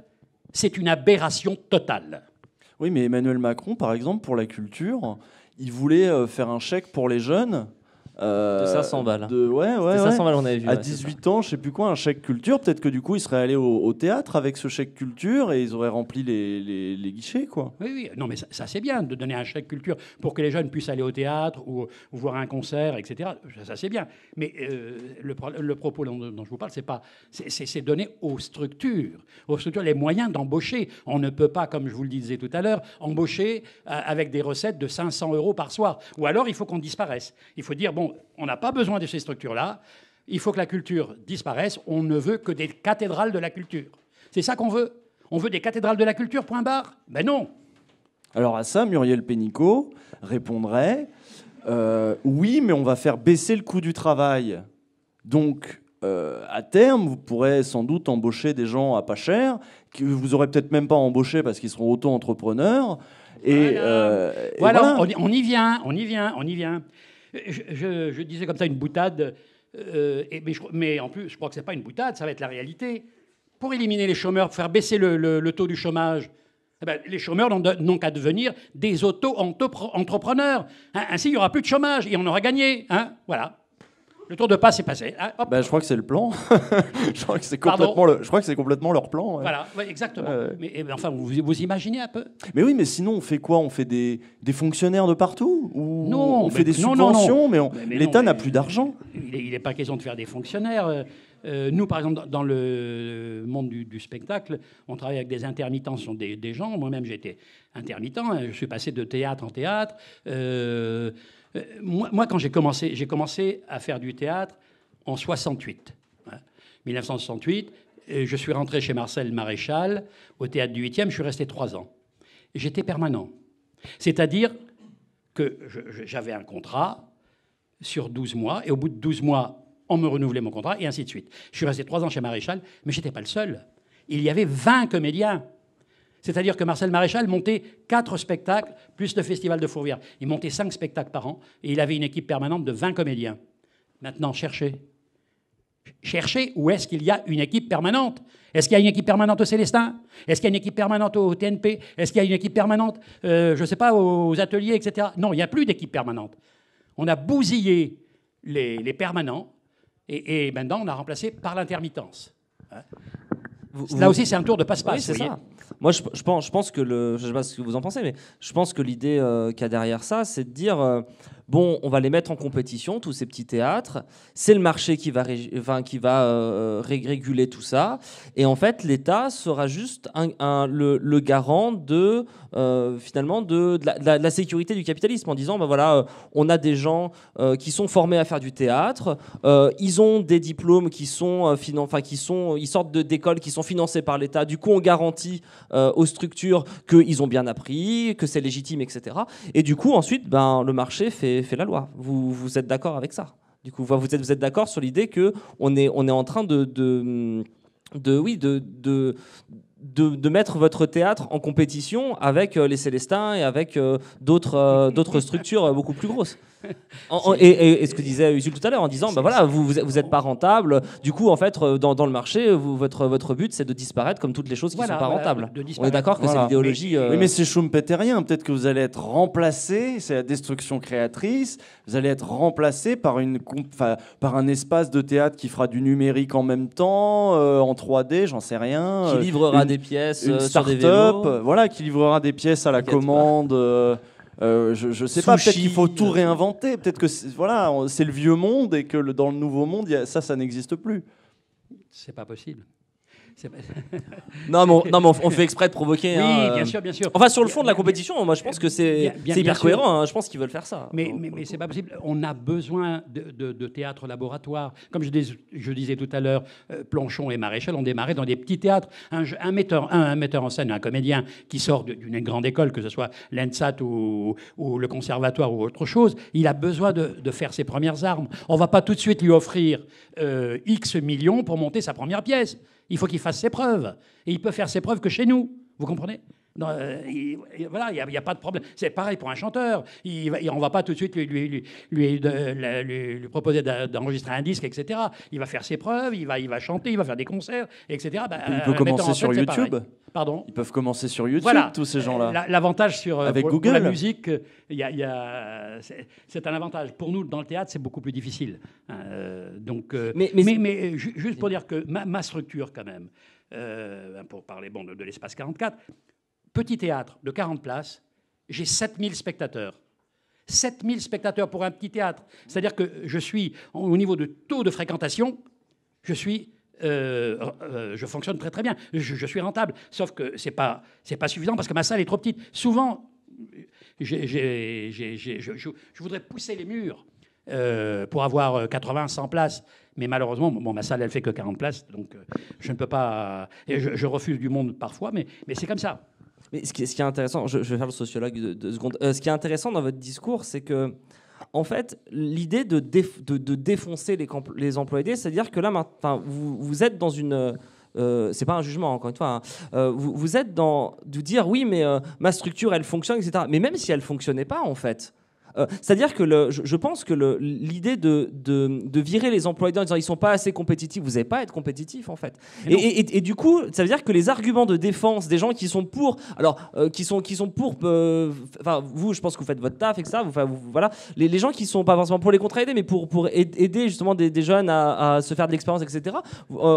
c'est une aberration totale. Oui, mais Emmanuel Macron, par exemple, pour la culture, il voulait faire un chèque pour les jeunes. De 500 balles. Ouais. 500 balles, on avait vu. À 18 ans, je sais plus quoi, un chèque culture. Peut-être que du coup, ils seraient allés au théâtre avec ce chèque culture et ils auraient rempli les guichets, quoi. Oui. Non, mais ça c'est bien de donner un chèque culture pour que les jeunes puissent aller au théâtre ou voir un concert, etc. Ça c'est bien. Mais le propos dont je vous parle, c'est donner aux structures les moyens d'embaucher. On ne peut pas, comme je vous le disais tout à l'heure, embaucher avec des recettes de 500 € par soir. Ou alors, il faut qu'on disparaisse. Il faut dire, bon, on n'a pas besoin de ces structures-là. Il faut que la culture disparaisse. On ne veut que des cathédrales de la culture. C'est ça qu'on veut. On veut des cathédrales de la culture, point barre. Ben non. Alors à ça, Muriel Pénicaud répondrait oui, mais on va faire baisser le coût du travail. Donc, à terme, vous pourrez sans doute embaucher des gens à pas cher, que vous aurez peut-être même pas embauché parce qu'ils seront auto-entrepreneurs. Et voilà. On y vient. Je disais comme ça une boutade, mais en plus, je crois que ce n'est pas une boutade, ça va être la réalité. Pour éliminer les chômeurs, pour faire baisser le taux du chômage, eh ben, les chômeurs n'ont qu'à devenir des auto-entrepreneurs. Hein, ainsi, il n'y aura plus de chômage et on aura gagné. Hein, voilà. Le tour de passe est passé. Hein, je crois que c'est le plan. Je crois que c'est complètement leur plan. Ouais. Voilà, ouais, exactement. Mais enfin, vous imaginez un peu. Mais oui, mais sinon, on fait quoi? On fait des fonctionnaires de partout? Ou non, on fait des subventions, non. mais l'État n'a plus d'argent. Il n'est pas question de faire des fonctionnaires. Nous, par exemple, dans le monde du spectacle, on travaille avec des intermittents, ce sont des gens. Moi-même, j'ai été intermittent. Hein, je suis passé de théâtre en théâtre. Moi, quand j'ai commencé à faire du théâtre en 68. Hein, 1968, je suis rentré chez Marcel Maréchal, au Théâtre du 8e, je suis resté 3 ans. J'étais permanent. C'est-à-dire que j'avais un contrat sur 12 mois, et au bout de 12 mois, on me renouvelait mon contrat, et ainsi de suite. Je suis resté 3 ans chez Maréchal, mais je n'étais pas le seul. Il y avait 20 comédiens. C'est-à-dire que Marcel Maréchal montait 4 spectacles, plus le Festival de Fourvière. Il montait 5 spectacles par an, et il avait une équipe permanente de 20 comédiens. Maintenant, cherchez où est-ce qu'il y a une équipe permanente. Est-ce qu'il y a une équipe permanente au Célestin? Est-ce qu'il y a une équipe permanente au TNP? Est-ce qu'il y a une équipe permanente, je ne sais pas, aux ateliers, etc. Non, il n'y a plus d'équipe permanente. On a bousillé les permanents, et maintenant, on a remplacé par l'intermittence. Hein. Là aussi, c'est un tour de passe-passe. Oui, c'est ça. Moi, je pense que je ne sais pas ce que vous en pensez, mais je pense que l'idée qu'il y a derrière ça, c'est de dire bon, on va les mettre en compétition, tous ces petits théâtres. C'est le marché qui va réguler tout ça. Et en fait, l'État sera juste le garant de finalement de la sécurité du capitalisme, en disant ben voilà, on a des gens qui sont formés à faire du théâtre, ils ont des diplômes qui sont ils sortent d'écoles qui sont financées par l'État. Du coup, on garantit aux structures qu'ils ont bien appris, que c'est légitime, etc. Et du coup, ensuite, le marché fait la loi. Vous êtes d'accord avec ça? Du coup, vous êtes d'accord sur l'idée que on est en train de mettre votre théâtre en compétition avec les Célestins et avec d'autres structures beaucoup plus grosses. Et ce que disait Usul tout à l'heure, en disant voilà, vous n'êtes pas rentable, du coup en fait dans le marché votre but c'est de disparaître comme toutes les choses qui ne sont pas rentables. On est d'accord que c'est l'idéologie. Oui, mais c'est schumpeterien. Peut-être que vous allez être remplacé, c'est la destruction créatrice, vous allez être remplacé par un espace de théâtre qui fera du numérique en même temps, en 3D, j'en sais rien. Qui livrera des pièces une sur des start-up, vélos. voilà, qui livrera des pièces à la commande. Je sais pas, peut-être qu'il faut tout réinventer. Peut-être que voilà, c'est le vieux monde et que dans le nouveau monde, ça n'existe plus. C'est pas possible. Non, mais on fait exprès de provoquer. Oui, bien sûr, bien sûr. Enfin, sur le fond de la compétition, moi, je pense que c'est hyper cohérent. Hein. Je pense qu'ils veulent faire ça. Mais c'est pas possible. On a besoin de théâtre laboratoire. Comme je disais tout à l'heure, Planchon et Maréchal ont démarré dans des petits théâtres. Un metteur en scène, un comédien qui sort d'une grande école, que ce soit l'ENSAT ou le conservatoire ou autre chose, il a besoin de faire ses premières armes. On va pas tout de suite lui offrir X millions pour monter sa première pièce. Il faut qu'il fasse ses preuves. Et il peut faire ses preuves que chez nous. Vous comprenez ? Voilà, il n'y a pas de problème. C'est pareil pour un chanteur. On ne va pas tout de suite lui proposer d'enregistrer un disque, etc. Il va faire ses preuves, il va chanter, il va faire des concerts, etc. Il peut commencer sur YouTube. Pardon ? Ils peuvent commencer sur YouTube, voilà. Tous ces gens-là. L'avantage avec Google. Pour la musique, c'est un avantage. Pour nous, dans le théâtre, c'est beaucoup plus difficile. Mais juste pour dire que ma structure, quand même, pour parler de l'espace 44, petit théâtre de 40 places, j'ai 7000 spectateurs. 7000 spectateurs pour un petit théâtre. C'est-à-dire que je suis, au niveau de taux de fréquentation, je fonctionne très très bien. Je suis rentable. Sauf que c'est pas suffisant parce que ma salle est trop petite. Souvent, je voudrais pousser les murs pour avoir 80, 100 places. Mais malheureusement, ma salle, elle fait que 40 places. Donc, je ne peux pas... Je refuse du monde parfois, mais c'est comme ça. Mais ce qui est intéressant, je vais faire le sociologue de secondes. Ce qui est intéressant dans votre discours, c'est que, en fait, l'idée de défoncer les emplois aidés, c'est-à-dire que là, vous êtes dans une... c'est pas un jugement, encore une fois. Hein. Vous êtes dans de dire oui, mais ma structure, elle fonctionne, etc. Mais même si elle fonctionnait pas, en fait. C'est-à-dire que je pense que l'idée de virer les employés en disant ils sont pas assez compétitifs, vous n'allez pas être compétitif en fait. Et du coup, ça veut dire que les arguments de défense des gens qui sont pour, qui sont pour, vous, je pense que vous faites votre taf et que ça, voilà, les gens qui sont pas forcément pour les contrats aidés, mais pour aider justement des jeunes à se faire de l'expérience, etc.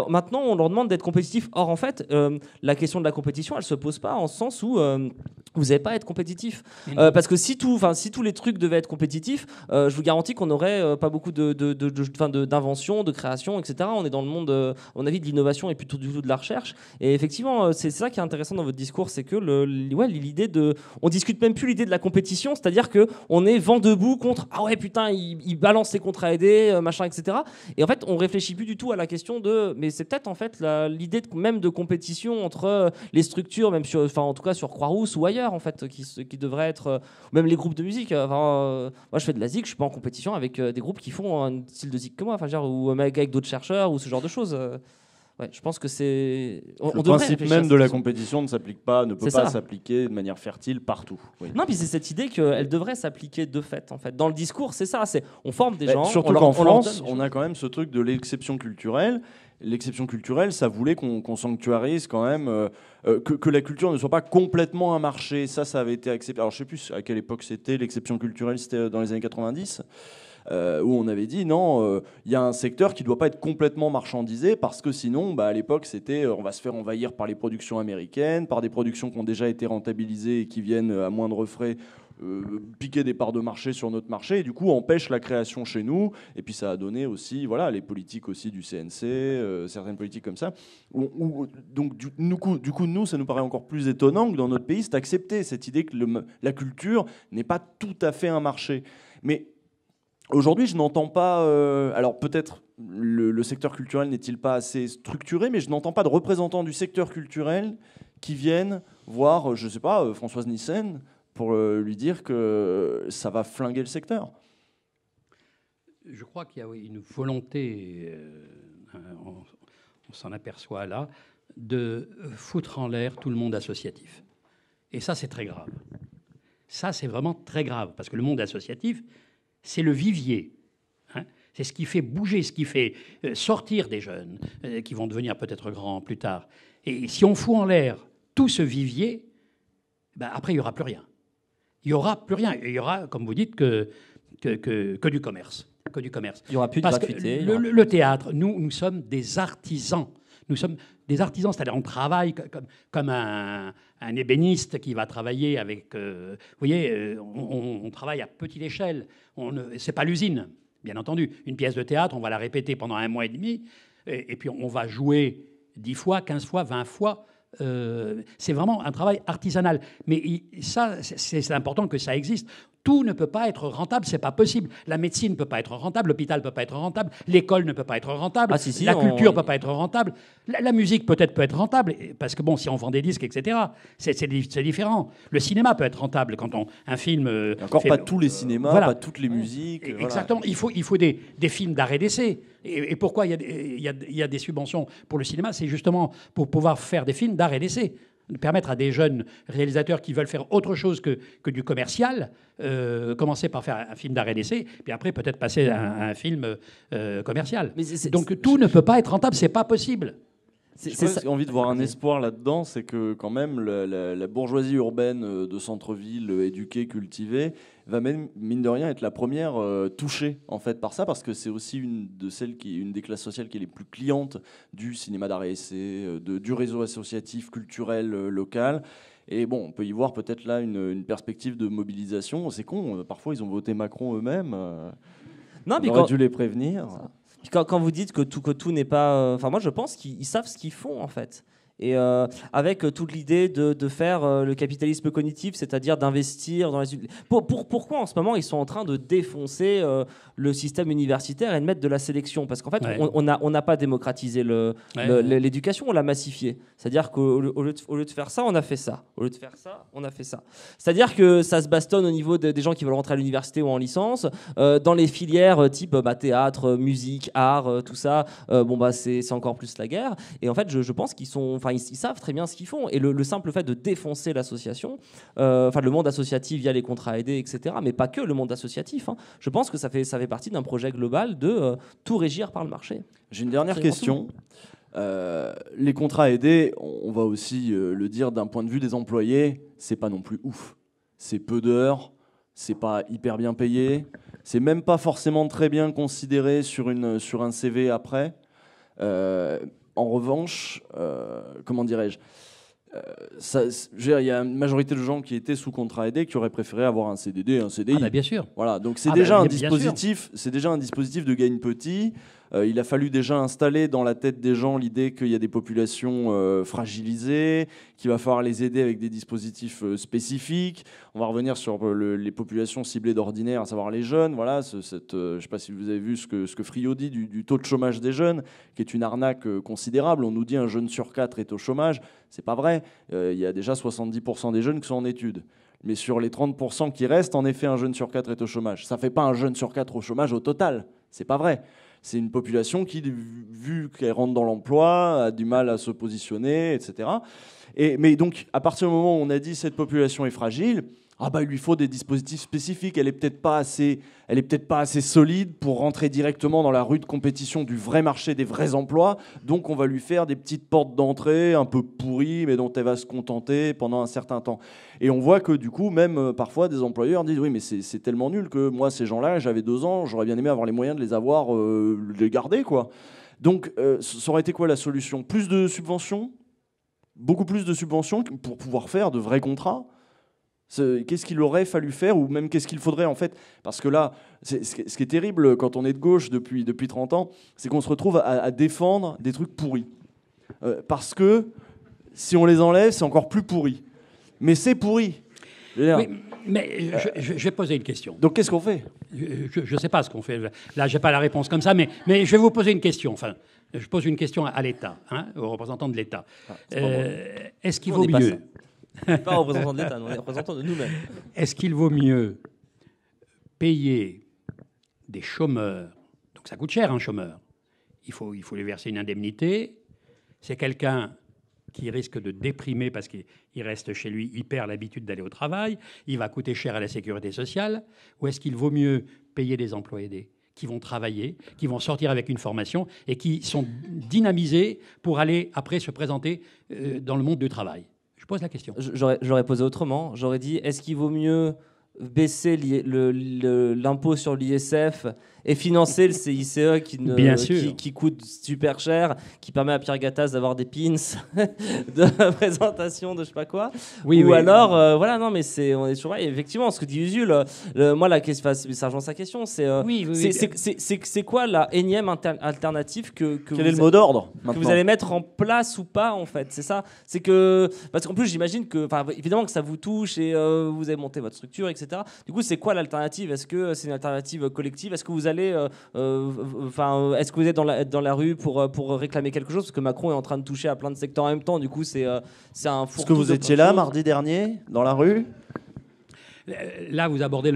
Maintenant, on leur demande d'être compétitifs. Or, en fait, la question de la compétition, elle se pose pas en ce sens où vous n'allez pas être compétitif, parce que si tous les trucs devait être compétitif, je vous garantis qu'on n'aurait pas beaucoup d'inventions, de création, etc. On est dans le monde, à mon avis, de l'innovation et plutôt du tout de la recherche. Et effectivement, c'est ça qui est intéressant dans votre discours, c'est que l'idée on discute même plus l'idée de la compétition, c'est-à-dire que on est vent debout contre ah ouais putain il balance ses contrats aidés, machin, etc. Et en fait, on réfléchit plus du tout à la question mais c'est peut-être en fait l'idée même de compétition entre les structures, même en tout cas sur Croix-Rousse ou ailleurs en fait, qui devrait être même les groupes de musique. Moi je fais de la zik, je suis pas en compétition avec des groupes qui font un style de zik que moi, ou avec d'autres chercheurs ou ce genre de choses. Ouais, je pense que c'est le principe même de la compétition ne peut pas s'appliquer de manière fertile partout. Oui. Non, puis c'est cette idée qu'elle devrait s'appliquer de fait en fait. Dans le discours, c'est ça, on forme des gens. Surtout qu'en France, on a quand même ce truc de l'exception culturelle. L'exception culturelle, ça voulait qu'on sanctuarise quand même que la culture ne soit pas complètement un marché. Ça avait été accepté. Alors je sais plus à quelle époque c'était l'exception culturelle, c'était dans les années 90. Où on avait dit non, il y a un secteur qui ne doit pas être complètement marchandisé parce que sinon, à l'époque, c'était on va se faire envahir par les productions américaines, par des productions qui ont déjà été rentabilisées et qui viennent à moindre frais piquer des parts de marché sur notre marché et du coup empêche la création chez nous. Et puis ça a donné aussi les politiques aussi du CNC, certaines politiques comme ça. Donc du coup, nous, ça nous paraît encore plus étonnant que dans notre pays, c'est accepter cette idée que la culture n'est pas tout à fait un marché. Mais aujourd'hui, je n'entends pas... alors peut-être le secteur culturel n'est-il pas assez structuré, mais je n'entends pas de représentants du secteur culturel qui viennent voir, je ne sais pas, Françoise Nyssen, pour lui dire que ça va flinguer le secteur. Je crois qu'il y a une volonté, on s'en aperçoit là, de foutre en l'air tout le monde associatif. Et ça, c'est très grave. Ça, c'est vraiment très grave, parce que le monde associatif, c'est le vivier. C'est ce qui fait bouger, ce qui fait sortir des jeunes qui vont devenir peut-être grands plus tard. Et si on fout en l'air tout ce vivier, après, il n'y aura plus rien. Il n'y aura plus rien. Il y aura, comme vous dites, que du commerce. Que du commerce. Il n'y aura plus de gratuité. Le théâtre, nous sommes des artisans. Nous sommes des artisans, c'est-à-dire on travaille comme un ébéniste qui va travailler avec... vous voyez, on travaille à petite échelle. C'est pas l'usine, bien entendu. Une pièce de théâtre, on va la répéter pendant 1 mois et demi, et puis on va jouer 10 fois, 15 fois, 20 fois. C'est vraiment un travail artisanal. Mais ça, c'est important que ça existe. Tout ne peut pas être rentable, c'est pas possible. La médecine ne peut pas être rentable, l'hôpital ne peut pas être rentable, l'école ne peut pas être rentable, la culture ne peut pas être rentable, la musique peut être rentable, parce que bon, si on vend des disques, etc., c'est différent. Le cinéma peut être rentable quand un film... pas tous les cinémas, voilà. Pas toutes les musiques. Exactement, voilà. Il faut des films d'arrêt d'essai. Et pourquoi il y a des subventions pour le cinéma? C'est justement pour pouvoir faire des films d'arrêt d'essai. Permettre à des jeunes réalisateurs qui veulent faire autre chose que du commercial, commencer par faire un film d'arrêt d'essai, puis après peut-être passer à un film commercial. Donc tout ne peut pas être rentable, c'est pas possible. J'ai envie de voir un espoir là-dedans, c'est que quand même la bourgeoisie urbaine de centre-ville, éduquée, cultivée, va même, mine de rien, être la première touchée en fait par ça, parce que c'est aussi une des classes sociales qui est les plus clientes du cinéma d'arrêt essai, du réseau associatif culturel local. Et bon, on peut y voir peut-être là une perspective de mobilisation. C'est con, parfois ils ont voté Macron eux-mêmes. On aurait dû les prévenir. Quand vous dites que tout n'est pas... Enfin, moi, je pense qu'ils savent ce qu'ils font, en fait. Et avec toute l'idée de faire le capitalisme cognitif, c'est-à-dire d'investir dans les... Pourquoi, en ce moment, ils sont en train de défoncer le système universitaire et de mettre de la sélection? Parce qu'en fait, on n'a pas démocratisé l'éducation, on l'a massifié. C'est-à-dire qu'au lieu de faire ça, on a fait ça. Au lieu de faire ça, on a fait ça. C'est-à-dire que ça se bastonne au niveau des gens qui veulent rentrer à l'université ou en licence. Dans les filières type théâtre, musique, art, tout ça, c'est encore plus la guerre. Et en fait, je pense qu'ils sont... Enfin, ils savent très bien ce qu'ils font. Et le simple fait de défoncer l'association, le monde associatif via les contrats aidés, etc., mais pas que le monde associatif, hein, je pense que ça fait partie d'un projet global de tout régir par le marché. J'ai une dernière question. Les contrats aidés, on va aussi le dire d'un point de vue des employés, c'est pas non plus ouf. C'est peu d'heures, c'est pas hyper bien payé, c'est même pas forcément très bien considéré sur un CV après. En revanche, comment dirais-je, il y a une majorité de gens qui étaient sous contrat aidé qui auraient préféré avoir un CDD, un CDI. Bien sûr. Voilà, donc c'est déjà un dispositif de gain petit. Il a fallu déjà installer dans la tête des gens l'idée qu'il y a des populations fragilisées, qu'il va falloir les aider avec des dispositifs spécifiques. On va revenir sur les populations ciblées d'ordinaire, à savoir les jeunes. Voilà, je ne sais pas si vous avez vu ce que Friot dit du taux de chômage des jeunes, qui est une arnaque considérable. On nous dit un jeune sur 4 est au chômage. C'est pas vrai. Il y a déjà 70% des jeunes qui sont en études. Mais sur les 30% qui restent, en effet, un jeune sur 4 est au chômage. Ça ne fait pas un jeune sur 4 au chômage au total. C'est pas vrai. C'est une population qui, vu qu'elle rentre dans l'emploi, a du mal à se positionner, etc. Mais donc, à partir du moment où on a dit cette population est fragile, il lui faut des dispositifs spécifiques. Elle est peut-être pas assez solide pour rentrer directement dans la rude compétition du vrai marché des vrais emplois. Donc, on va lui faire des petites portes d'entrée un peu pourries, mais dont elle va se contenter pendant un certain temps. Et on voit que du coup, même parfois, des employeurs disent oui, mais c'est tellement nul que moi, ces gens-là, j'avais 2 ans, j'aurais bien aimé avoir les moyens de les avoir, les garder, quoi. Donc, ça aurait été quoi la solution? Plus de subventions, beaucoup plus de subventions pour pouvoir faire de vrais contrats. Qu'est-ce qu'il aurait fallu faire, ou même qu'est-ce qu'il faudrait en fait? Parce que là, ce qui est terrible quand on est de gauche depuis 30 ans, c'est qu'on se retrouve à défendre des trucs pourris. Parce que si on les enlève, c'est encore plus pourri. Mais c'est pourri. Oui, mais je vais poser une question. Donc qu'est-ce qu'on fait? Je ne sais pas ce qu'on fait. Là, je n'ai pas la réponse comme ça, mais je vais vous poser une question. Enfin, je pose une question à l'État, aux représentants de l'État. Est-ce qu'il vaut mieux... Pas représentant de l'État, on est représentant de nous-mêmes. Est-ce qu'il vaut mieux payer des chômeurs? Donc ça coûte cher, un chômeur. Il faut lui verser une indemnité. C'est quelqu'un qui risque de déprimer parce qu'il reste chez lui, il perd l'habitude d'aller au travail, il va coûter cher à la sécurité sociale. Ou est-ce qu'il vaut mieux payer des emplois aidés qui vont travailler, qui vont sortir avec une formation et qui sont dynamisés pour aller après se présenter dans le monde du travail? Je pose la question. J'aurais posé autrement. J'aurais dit, est-ce qu'il vaut mieux baisser l'impôt sur l'ISF et financer le CICE Bien sûr. qui coûte super cher, qui permet à Pierre Gattaz d'avoir des pins de présentation de je sais pas quoi. Oui, Ou oui. alors, voilà, non, mais on est toujours là. Et effectivement, ce que dit Usul, moi, la question, ça rejoint sa question, c'est Oui, oui, oui. c'est quoi la énième alternative que Quel est le mot d'ordre que maintenant vous allez mettre en place ou pas, en fait, c'est ça. C'est que parce qu'en plus j'imagine que, enfin, évidemment que ça vous touche et vous avez monté votre structure, etc. Du coup, c'est quoi l'alternative? Est-ce que c'est une alternative collective? Est-ce que vous allez, est-ce que vous êtes dans la rue pour réclamer quelque chose? Parce que Macron est en train de toucher à plein de secteurs en même temps. Du coup, c'est un fourre-tout. Est-ce que vous de plein étiez de là choses. mardi dernier, dans la rue? Là, vous abordez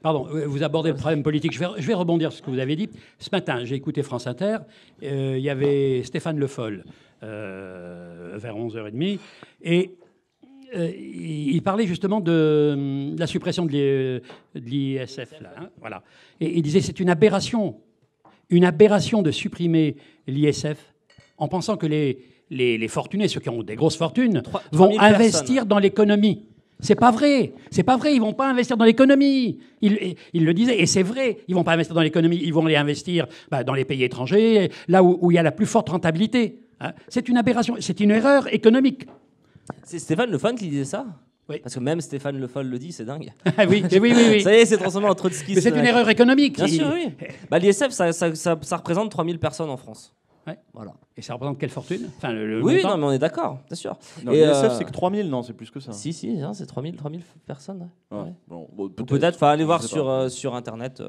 Pardon, vous abordez le problème politique. Je vais rebondir sur ce que vous avez dit. Ce matin, j'ai écouté France Inter. Il y avait Stéphane Le Foll vers 11h30. Et il parlait justement de la suppression de l'ISF. Là, hein, voilà. Et il disait c'est une aberration de supprimer l'ISF en pensant que les fortunés, ceux qui ont des grosses fortunes, 3 vont 000 investir personnes. dans l'économie. C'est pas vrai. Ils vont pas investir dans l'économie. Il le disait, et c'est vrai. Ils vont pas investir dans l'économie. Ils vont aller investir dans les pays étrangers, là où il y a la plus forte rentabilité. Hein. C'est une aberration. C'est une erreur économique. C'est Stéphane Le Foll qui disait ça? Oui. Parce que même Stéphane Le Foll le dit, c'est dingue. oui. Ça y est, c'est transformé en trotskiste. Mais c'est une erreur économique. Bien sûr, oui. L'ISF, ça représente 3000 personnes en France. Ouais. Voilà. Et ça représente quelle fortune? Enfin, le Oui, montant. non, mais on est d'accord, bien sûr. Non, Et, l'ISF, c'est que 3000, non, c'est plus que ça. Si, non, c'est 3000 personnes. Ouais. Ouais. Bon, Ou peut-être, aller voir Je sais pas. sur Internet.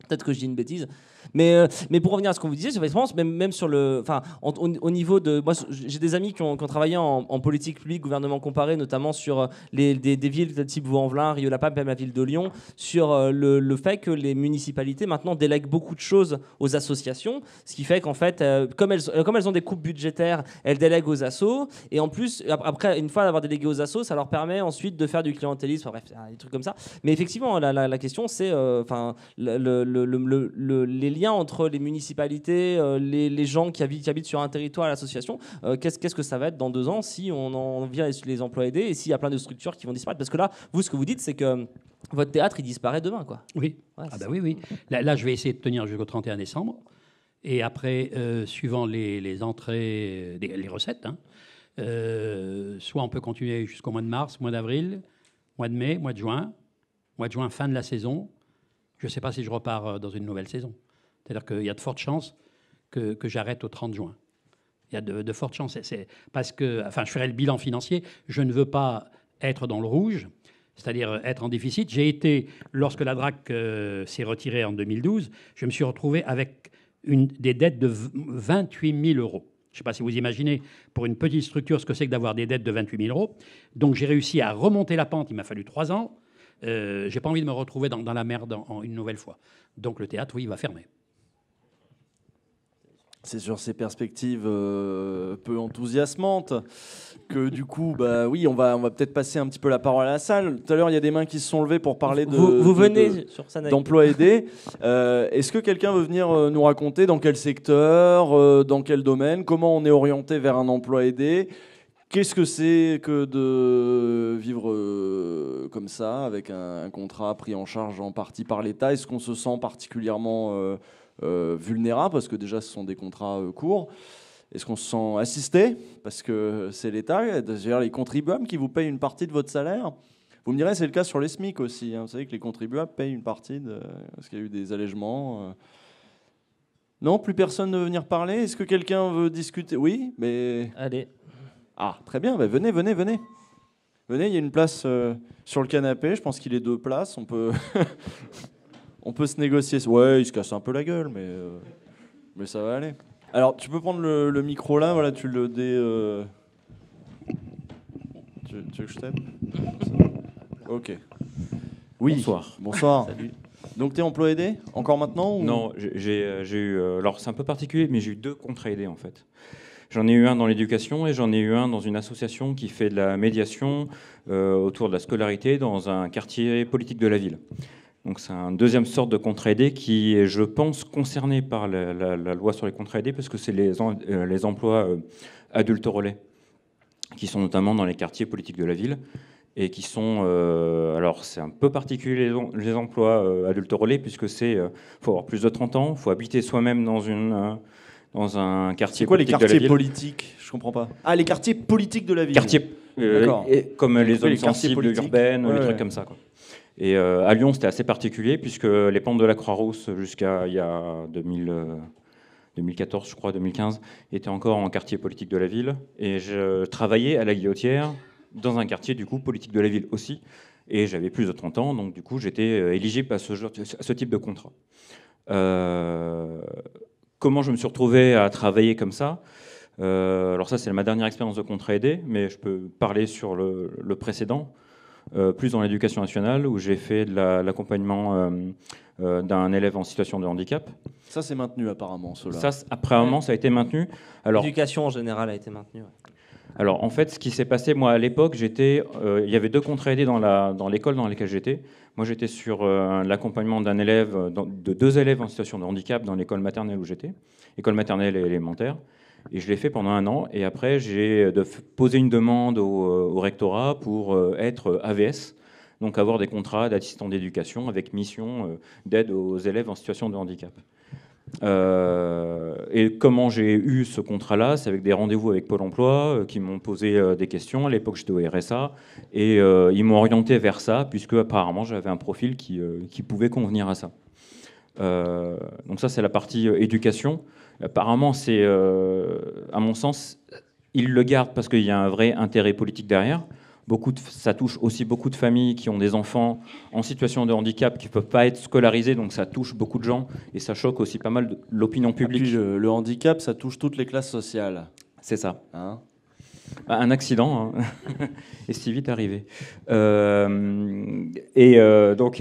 Peut-être que je dis une bêtise. Mais pour revenir à ce qu'on vous disait, je pense même sur le, au niveau de, moi, j'ai des amis qui ont travaillé en politique publique, gouvernement comparé, notamment sur des villes type Vaux-en-Velin, Rieux-la-Pape, même la ville de Lyon, sur le fait que les municipalités maintenant délèguent beaucoup de choses aux associations, ce qui fait qu'en fait, comme elles ont des coupes budgétaires, elles délèguent aux assos, et en plus, après, une fois d'avoir délégué aux assos, ça leur permet ensuite de faire du clientélisme, bref, des trucs comme ça. Mais effectivement, la question, c'est, les liens entre les municipalités, les gens qui habitent sur un territoire, l'association, qu'est-ce que ça va être dans 2 ans si on en vient les emplois aidés et s'il y a plein de structures qui vont disparaître? Parce que là, vous, ce que vous dites, c'est que votre théâtre, il disparaît demain, quoi. Oui. Ouais, Ah bah oui. Là, je vais essayer de tenir jusqu'au 31 décembre. Et après, suivant les entrées, les recettes, hein, soit on peut continuer jusqu'au mois de mars, mois d'avril, mois de mai, mois de juin. Mois de juin, fin de la saison. Je ne sais pas si je repars dans une nouvelle saison. C'est-à-dire qu'il y a de fortes chances que j'arrête au 30 juin. Il y a de fortes chances. C'est parce que, je ferai le bilan financier. Je ne veux pas être dans le rouge, c'est-à-dire être en déficit. J'ai été, lorsque la DRAC s'est retirée en 2012, je me suis retrouvé avec des dettes de 28 000 euros. Je ne sais pas si vous imaginez, pour une petite structure, ce que c'est que d'avoir des dettes de 28 000 euros. Donc j'ai réussi à remonter la pente. Il m'a fallu 3 ans. J'ai pas envie de me retrouver dans la merde une nouvelle fois. Donc le théâtre, oui, il va fermer. C'est sur ces perspectives peu enthousiasmantes que du coup, oui, on va peut-être passer un petit peu la parole à la salle. Tout à l'heure, il y a des mains qui se sont levées pour parler vous venez sur scène avec d'emploi aidé. Est-ce que quelqu'un veut venir nous raconter dans quel secteur, dans quel domaine, comment on est orienté vers un emploi aidé? Qu'est-ce que c'est que de vivre comme ça, avec un contrat pris en charge en partie par l'État? Est-ce qu'on se sent particulièrement vulnérable, parce que déjà ce sont des contrats courts? Est-ce qu'on se sent assisté, parce que c'est l'État, d'ailleurs les contribuables qui vous payent une partie de votre salaire? Vous me direz, c'est le cas sur les SMIC aussi. Vous savez que les contribuables payent une partie, parce qu'il y a eu des allègements. Non, plus personne ne veut venir parler? Est-ce que quelqu'un veut discuter? Oui, mais... Allez. Ah, très bien, venez. Venez, il y a une place sur le canapé, je pense qu'il est 2 places, on peut on peut se négocier. Ouais, il se casse un peu la gueule, mais ça va aller. Alors, tu peux prendre le micro là, voilà, tu le tu veux que je t'aide? Ok. Oui. Bonsoir. Salut. Donc, tu es emploi aidé encore maintenant ou... Non, j'ai eu... alors, c'est un peu particulier, mais j'ai eu 2 contrats aidés, en fait. J'en ai eu un dans l'éducation et j'en ai eu un dans une association qui fait de la médiation autour de la scolarité dans un quartier politique de la ville. Donc c'est un deuxième sorte de contrat aidé qui est, je pense, concerné par la loi sur les contrats aidés parce que c'est les emplois adultes relais qui sont notamment dans les quartiers politiques de la ville. et qui sont... alors, c'est un peu particulier les emplois adultes relais, puisque faut avoir plus de 30 ans, il faut habiter soi-même dans un quartier C'est quoi les politique de la quartiers ville. politiques? Je comprends pas. Ah, les quartiers politiques de la ville. Quartiers, D'accord. comme les zones les quartiers sensibles politiques. urbaines, Ouais, les ouais. trucs comme ça, quoi. Et à Lyon, c'était assez particulier, puisque les pentes de la Croix-Rousse, jusqu'à il y a 2014, je crois, 2015, étaient encore en quartier politique de la ville. Et je travaillais à la Guillotière, dans un quartier, du coup, politique de la ville aussi. Et j'avais plus de 30 ans, donc du coup, j'étais éligible à ce type de contrat. Comment je me suis retrouvé à travailler comme ça? Alors ça, c'est ma dernière expérience de contrat aidé, mais je peux parler sur le précédent, plus dans l'éducation nationale, où j'ai fait de l'accompagnement d'un élève en situation de handicap. Ça, c'est maintenu apparemment, cela. Ça, apparemment, ça a été maintenu. Alors, L'éducation en général a été maintenue. Ouais. alors, en fait, ce qui s'est passé, moi, à l'époque, il y avait 2 contrats aidés dans l'école dans laquelle j'étais. Moi, j'étais sur l'accompagnement d'un élève, de 2 élèves en situation de handicap dans l'école maternelle où j'étais, école maternelle et élémentaire. Et je l'ai fait pendant 1 an. Et après, j'ai posé une demande au rectorat pour être AVS, donc avoir des contrats d'assistant d'éducation avec mission d'aide aux élèves en situation de handicap. Et comment j'ai eu ce contrat-là, c'est avec des rendez-vous avec Pôle emploi qui m'ont posé des questions. À l'époque, j'étais au RSA et ils m'ont orienté vers ça, puisque apparemment j'avais un profil qui pouvait convenir à ça. Donc ça, c'est la partie éducation. Apparemment, c'est, à mon sens, ils le gardent parce qu'il y a un vrai intérêt politique derrière. Ça touche aussi beaucoup de familles qui ont des enfants en situation de handicap qui ne peuvent pas être scolarisés, donc ça touche beaucoup de gens et ça choque aussi pas mal l'opinion publique. Puis le handicap, ça touche toutes les classes sociales. C'est ça. Hein? Un accident, hein. Et si vite arrivé. Donc il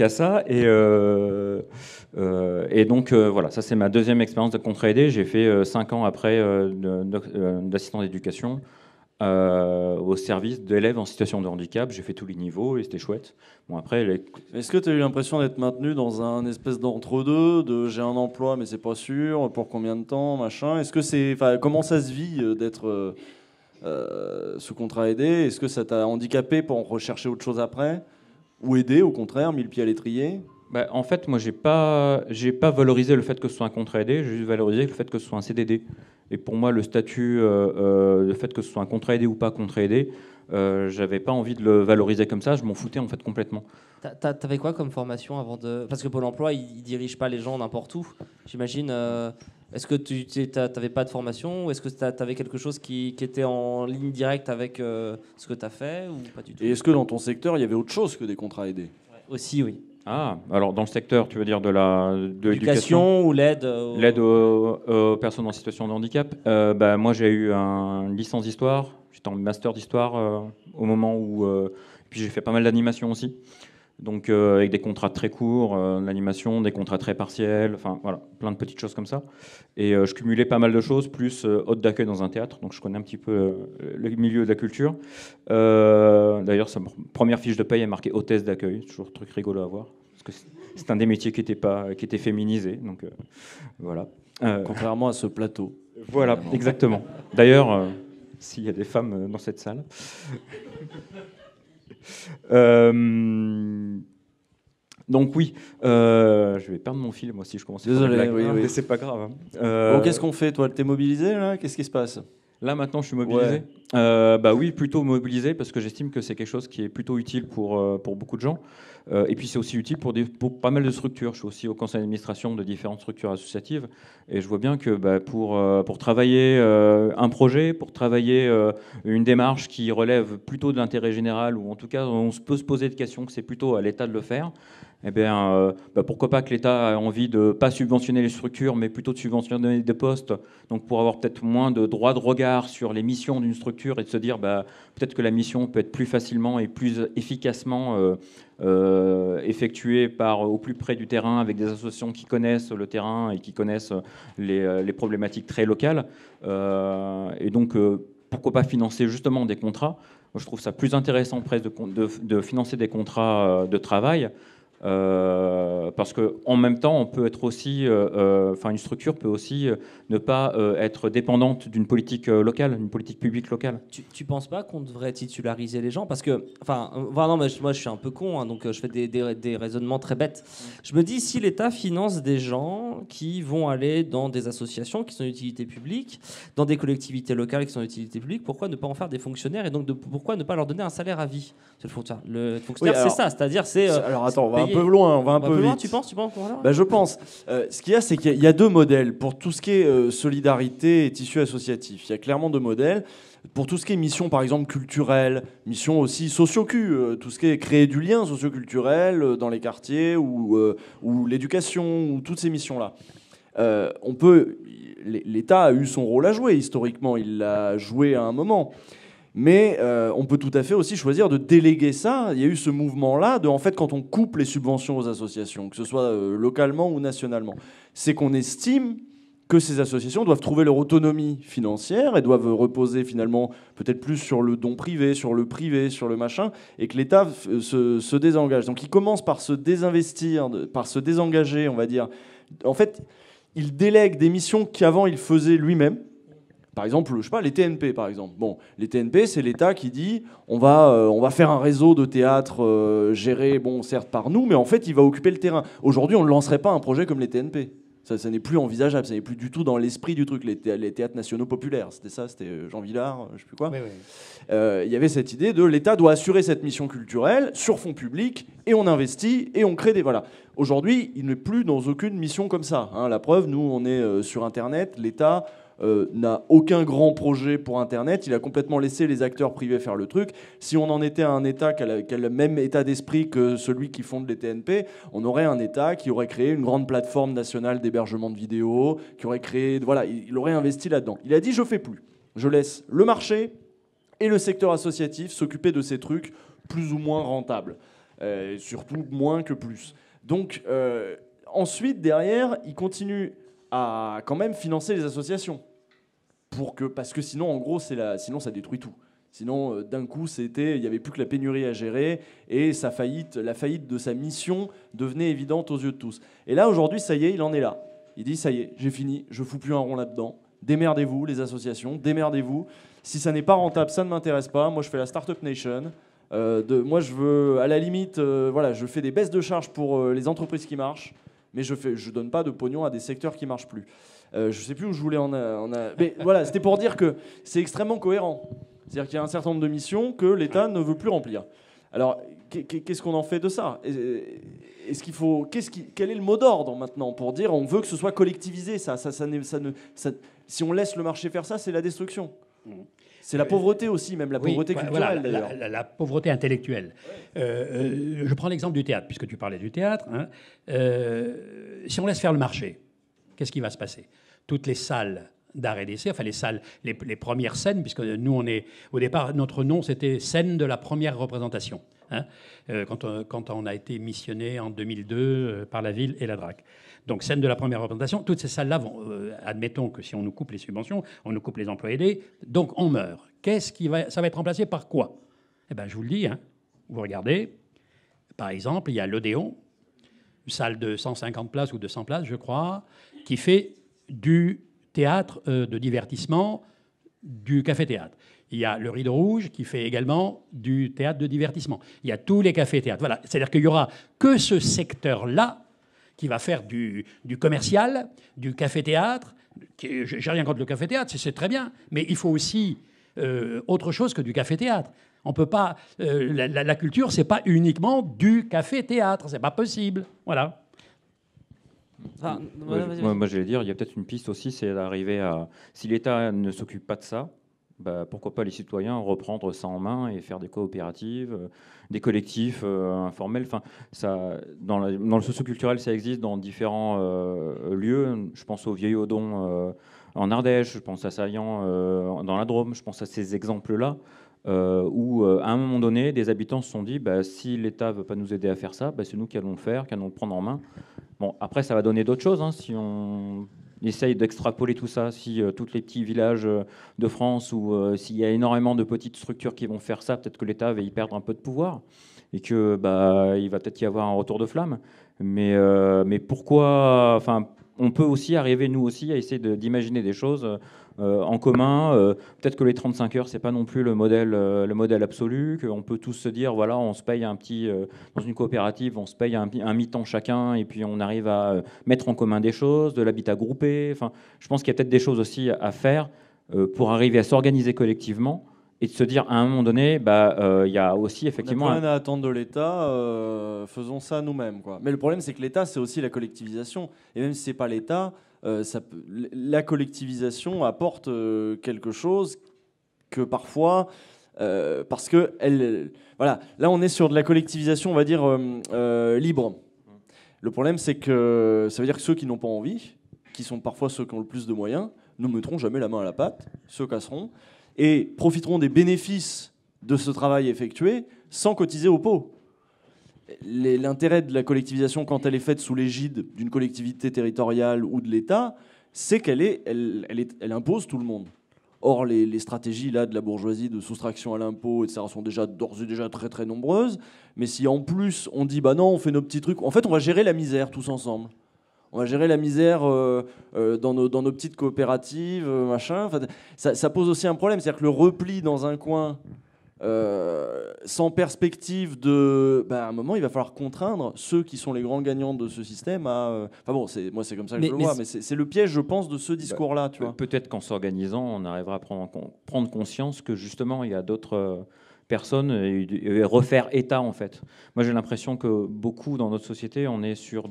y a ça. Et donc voilà, ça c'est ma deuxième expérience de contrat aidé. J'ai fait 5 ans après d'assistant d'éducation. Au service d'élèves en situation de handicap. J'ai fait tous les niveaux et c'était chouette. Bon, après, Est-ce que tu as eu l'impression d'être maintenu dans un espèce d'entre-deux, de j'ai un emploi mais c'est pas sûr, pour combien de temps, machin? Est-ce que comment ça se vit d'être sous contrat aidé? Est-ce que ça t'a handicapé pour en rechercher autre chose après? Ou aidé, au contraire, mis le pied à l'étrier? En fait, moi, j'ai pas valorisé le fait que ce soit un contrat aidé, j'ai juste valorisé le fait que ce soit un CDD. Et pour moi, le statut, le fait que ce soit un contrat aidé ou pas contrat aidé, j'avais pas envie de le valoriser comme ça, je m'en foutais en fait complètement. T'avais quoi comme formation avant de... Parce que Pôle emploi, il dirige pas les gens n'importe où, j'imagine. Est-ce que tu n'avais pas de formation ou est-ce que tu avais quelque chose qui était en ligne directe avec ce que tu as fait ou pas du tout? Et est-ce que dans ton secteur, il y avait autre chose que des contrats aidés? Aussi, oui. Ah, alors dans le secteur, tu veux dire de l'éducation L'éducation ou l'aide L'aide aux personnes en situation de handicap. Moi, j'ai eu une licence d'histoire. J'étais en master d'histoire au moment où... puis j'ai fait pas mal d'animation aussi. Donc avec des contrats très courts, l'animation, des contrats très partiels, enfin voilà, plein de petites choses comme ça. Et je cumulais pas mal de choses, plus hôte d'accueil dans un théâtre, donc je connais un petit peu le milieu de la culture. D'ailleurs, sa première fiche de paye est marquée hôtesse d'accueil, toujours un truc rigolo à voir, parce que c'est un des métiers qui était féminisé, donc voilà. Contrairement à ce plateau. Voilà, évidemment. Exactement. D'ailleurs, s'il y a des femmes dans cette salle... Donc oui, je vais perdre mon fil moi si je commence. Désolé, oui. Mais c'est pas grave. Bon, qu'est-ce qu'on fait, toi? T'es mobilisé là? Qu'est-ce qui se passe? Là maintenant, je suis mobilisé. Oui, plutôt mobilisé parce que j'estime que c'est quelque chose qui est plutôt utile pour beaucoup de gens. Et puis c'est aussi utile pour pas mal de structures. Je suis aussi au conseil d'administration de différentes structures associatives et je vois bien que pour travailler un projet, pour travailler une démarche qui relève plutôt de l'intérêt général ou en tout cas on peut se poser des questions que c'est plutôt à l'État de le faire. Eh bien, pourquoi pas que l'État a envie de pas subventionner les structures, mais plutôt de subventionner des postes, donc pour avoir peut-être moins de droit de regard sur les missions d'une structure et de se dire peut-être que la mission peut être plus facilement et plus efficacement effectuée au plus près du terrain avec des associations qui connaissent le terrain et qui connaissent les problématiques très locales. Et donc, pourquoi pas financer justement des contrats? Moi, je trouve ça plus intéressant presque de financer des contrats de travail Parce qu'en même temps, on peut être aussi, une structure peut aussi ne pas être dépendante d'une politique locale, d'une politique publique locale. Tu penses pas qu'on devrait titulariser les gens? Parce que, non, mais moi je suis un peu con, hein, donc je fais des raisonnements très bêtes. Je me dis, si l'État finance des gens qui vont aller dans des associations qui sont d'utilité publique, dans des collectivités locales qui sont d'utilité publique, pourquoi ne pas en faire des fonctionnaires et donc pourquoi ne pas leur donner un salaire à vie? Le fonctionnaire, Oui, alors, c'est ça, c'est-à-dire c'est. Alors attends, on va un peu loin, on va un peu loin, vite. tu penses Je pense. Ce qu'il y a, c'est qu'il y a deux modèles pour tout ce qui est solidarité et tissu associatif. Il y a clairement deux modèles. Pour tout ce qui est mission, par exemple, culturelle, mission aussi socio-cu, tout ce qui est créer du lien socio-culturel dans les quartiers ou l'éducation, ou toutes ces missions-là. L'État a eu son rôle à jouer historiquement, il l'a joué à un moment. Mais on peut tout à fait aussi choisir de déléguer ça. Il y a eu ce mouvement-là en fait, quand on coupe les subventions aux associations, que ce soit localement ou nationalement, c'est qu'on estime que ces associations doivent trouver leur autonomie financière et doivent reposer finalement peut-être plus sur le don privé, sur le machin, et que l'État se désengage. Donc il commence par se désinvestir, par se désengager, on va dire. En fait, il délègue des missions qu'avant il faisait lui-même. Par exemple, je sais pas, les TNP, par exemple. Bon, les TNP, c'est l'État qui dit on va faire un réseau de théâtre géré, bon, certes par nous, mais en fait, il va occuper le terrain. Aujourd'hui, on ne lancerait pas un projet comme les TNP. Ça n'est plus envisageable, ça n'est plus du tout dans l'esprit du truc. Les théâtres nationaux populaires, c'était Jean Villard, je sais plus quoi. Oui. Il y avait cette idée de l'État doit assurer cette mission culturelle sur fonds publics, et on investit, et on crée des... Voilà. Aujourd'hui, il n'est plus dans aucune mission comme ça. Hein. La preuve, nous, on est sur Internet, l'État... n'a aucun grand projet pour Internet. Il a complètement laissé les acteurs privés faire le truc. Si on en était à un État qui a le même état d'esprit que celui qui fonde les TNP, on aurait un État qui aurait créé une grande plateforme nationale d'hébergement de vidéos, qui aurait créé... Voilà, il aurait investi là-dedans. Il a dit, je fais plus. Je laisse le marché et le secteur associatif s'occuper de ces trucs plus ou moins rentables. Surtout moins que plus. Donc, ensuite, derrière, il continue à quand même financer les associations. Parce que sinon, en gros, sinon ça détruit tout. Sinon, d'un coup, il n'y avait plus que la pénurie à gérer et la faillite de sa mission devenait évidente aux yeux de tous. Et là, aujourd'hui, ça y est, il en est là. Il dit, ça y est, j'ai fini, je ne fous plus un rond là-dedans. Démerdez-vous, les associations, démerdez-vous. Si ça n'est pas rentable, ça ne m'intéresse pas. Moi, je fais la Startup Nation. Moi, je veux, à la limite, je fais des baisses de charges pour les entreprises qui marchent. Mais je donne pas de pognon à des secteurs qui marchent plus. Je sais plus où je voulais mais voilà, c'était pour dire que c'est extrêmement cohérent. C'est-à-dire qu'il y a un certain nombre de missions que l'État ne veut plus remplir. Alors, qu'est-ce qu'on en fait de ça? Quel est le mot d'ordre maintenant pour dire on veut que ce soit collectivisé? Si on laisse le marché faire ça, c'est la destruction. C'est la pauvreté aussi, même la pauvreté culturelle, d'ailleurs. La pauvreté intellectuelle. Je prends l'exemple du théâtre, puisque tu parlais du théâtre. Hein. Si on laisse faire le marché, qu'est-ce qui va se passer? Toutes les salles d'art et d'essai, les premières scènes, puisque nous, au départ, notre nom, c'était scène de la première représentation, hein, quand on a été missionné en 2002 par la ville et la DRAC. Donc, scène de la première représentation, toutes ces salles-là vont... admettons que si on nous coupe les subventions, on nous coupe les emplois aidés, donc on meurt. Ça va être remplacé par quoi? Eh bien, je vous le dis, hein, vous regardez, par exemple, il y a l'Odéon, une salle de 150 places ou 200 places, je crois, qui fait du théâtre de divertissement, du café-théâtre. Il y a le Rideau Rouge qui fait également du théâtre de divertissement. Il y a tous les cafés-théâtres. Voilà. C'est-à-dire qu'il n'y aura que ce secteur-là qui va faire du commercial, du café-théâtre. J'ai rien contre le café-théâtre, c'est très bien, mais il faut aussi autre chose que du café-théâtre. On peut pas. La culture, c'est pas uniquement du café-théâtre, c'est pas possible. Voilà. Moi, j'allais dire, il y a peut-être une piste aussi, c'est d'arriver à. Si l'État ne s'occupe pas de ça, pourquoi pas les citoyens reprendre ça en main et faire des coopératives, des collectifs informels. Enfin, dans le socioculturel, ça existe dans différents lieux. Je pense au Vieil Odon en Ardèche, je pense à Saillant dans la Drôme, je pense à ces exemples-là où, à un moment donné, des habitants se sont dit si l'État ne veut pas nous aider à faire ça, c'est nous qui allons le faire, qui allons le prendre en main. Bon, après, ça va donner d'autres choses. Hein, essaye d'extrapoler tout ça, si tous les petits villages de France ou s'il y a énormément de petites structures qui vont faire ça, peut-être que l'État va y perdre un peu de pouvoir et que il va peut-être y avoir un retour de flamme. Mais pourquoi, enfin, on peut aussi arriver, nous aussi, à essayer d'imaginer des choses en commun. Peut-être que les 35 heures, c'est pas non plus le modèle absolu, qu'on peut tous se dire, voilà, on se paye un petit, dans une coopérative, on se paye un mi-temps chacun, et puis on arrive à mettre en commun des choses, de l'habitat groupé. Enfin, je pense qu'il y a peut-être des choses aussi à faire pour arriver à s'organiser collectivement et de se dire, à un moment donné, il y a aussi effectivement... On n'a plus rien à attendre de l'État, faisons ça nous-mêmes, quoi. Mais le problème, c'est que l'État, c'est aussi la collectivisation. Et même si c'est pas l'État, la collectivisation apporte quelque chose que parfois, parce que voilà, là on est sur de la collectivisation, on va dire libre. Le problème, c'est que ça veut dire que ceux qui n'ont pas envie, qui sont parfois ceux qui ont le plus de moyens, ne mettront jamais la main à la pâte, se casseront et profiteront des bénéfices de ce travail effectué sans cotiser au pot. L'intérêt de la collectivisation, quand elle est faite sous l'égide d'une collectivité territoriale ou de l'État, c'est qu'elle impose tout le monde. Or, les stratégies là, de la bourgeoisie de soustraction à l'impôt, etc., sont d'ores et déjà très très nombreuses. Mais si en plus on dit, bah non, on fait nos petits trucs, en fait on va gérer la misère tous ensemble. On va gérer la misère dans nos petites coopératives, machin. Enfin, ça pose aussi un problème, c'est-à-dire que le repli dans un coin sans perspective à un moment, il va falloir contraindre ceux qui sont les grands gagnants de ce système à... Enfin bon, moi c'est comme ça que je le vois, mais c'est le piège, je pense, de ce discours-là. Tu vois. Peut-être qu'en s'organisant, on arrivera à prendre conscience que justement, il y a d'autres personnes et refaire État, en fait. Moi, j'ai l'impression que beaucoup dans notre société, on est sur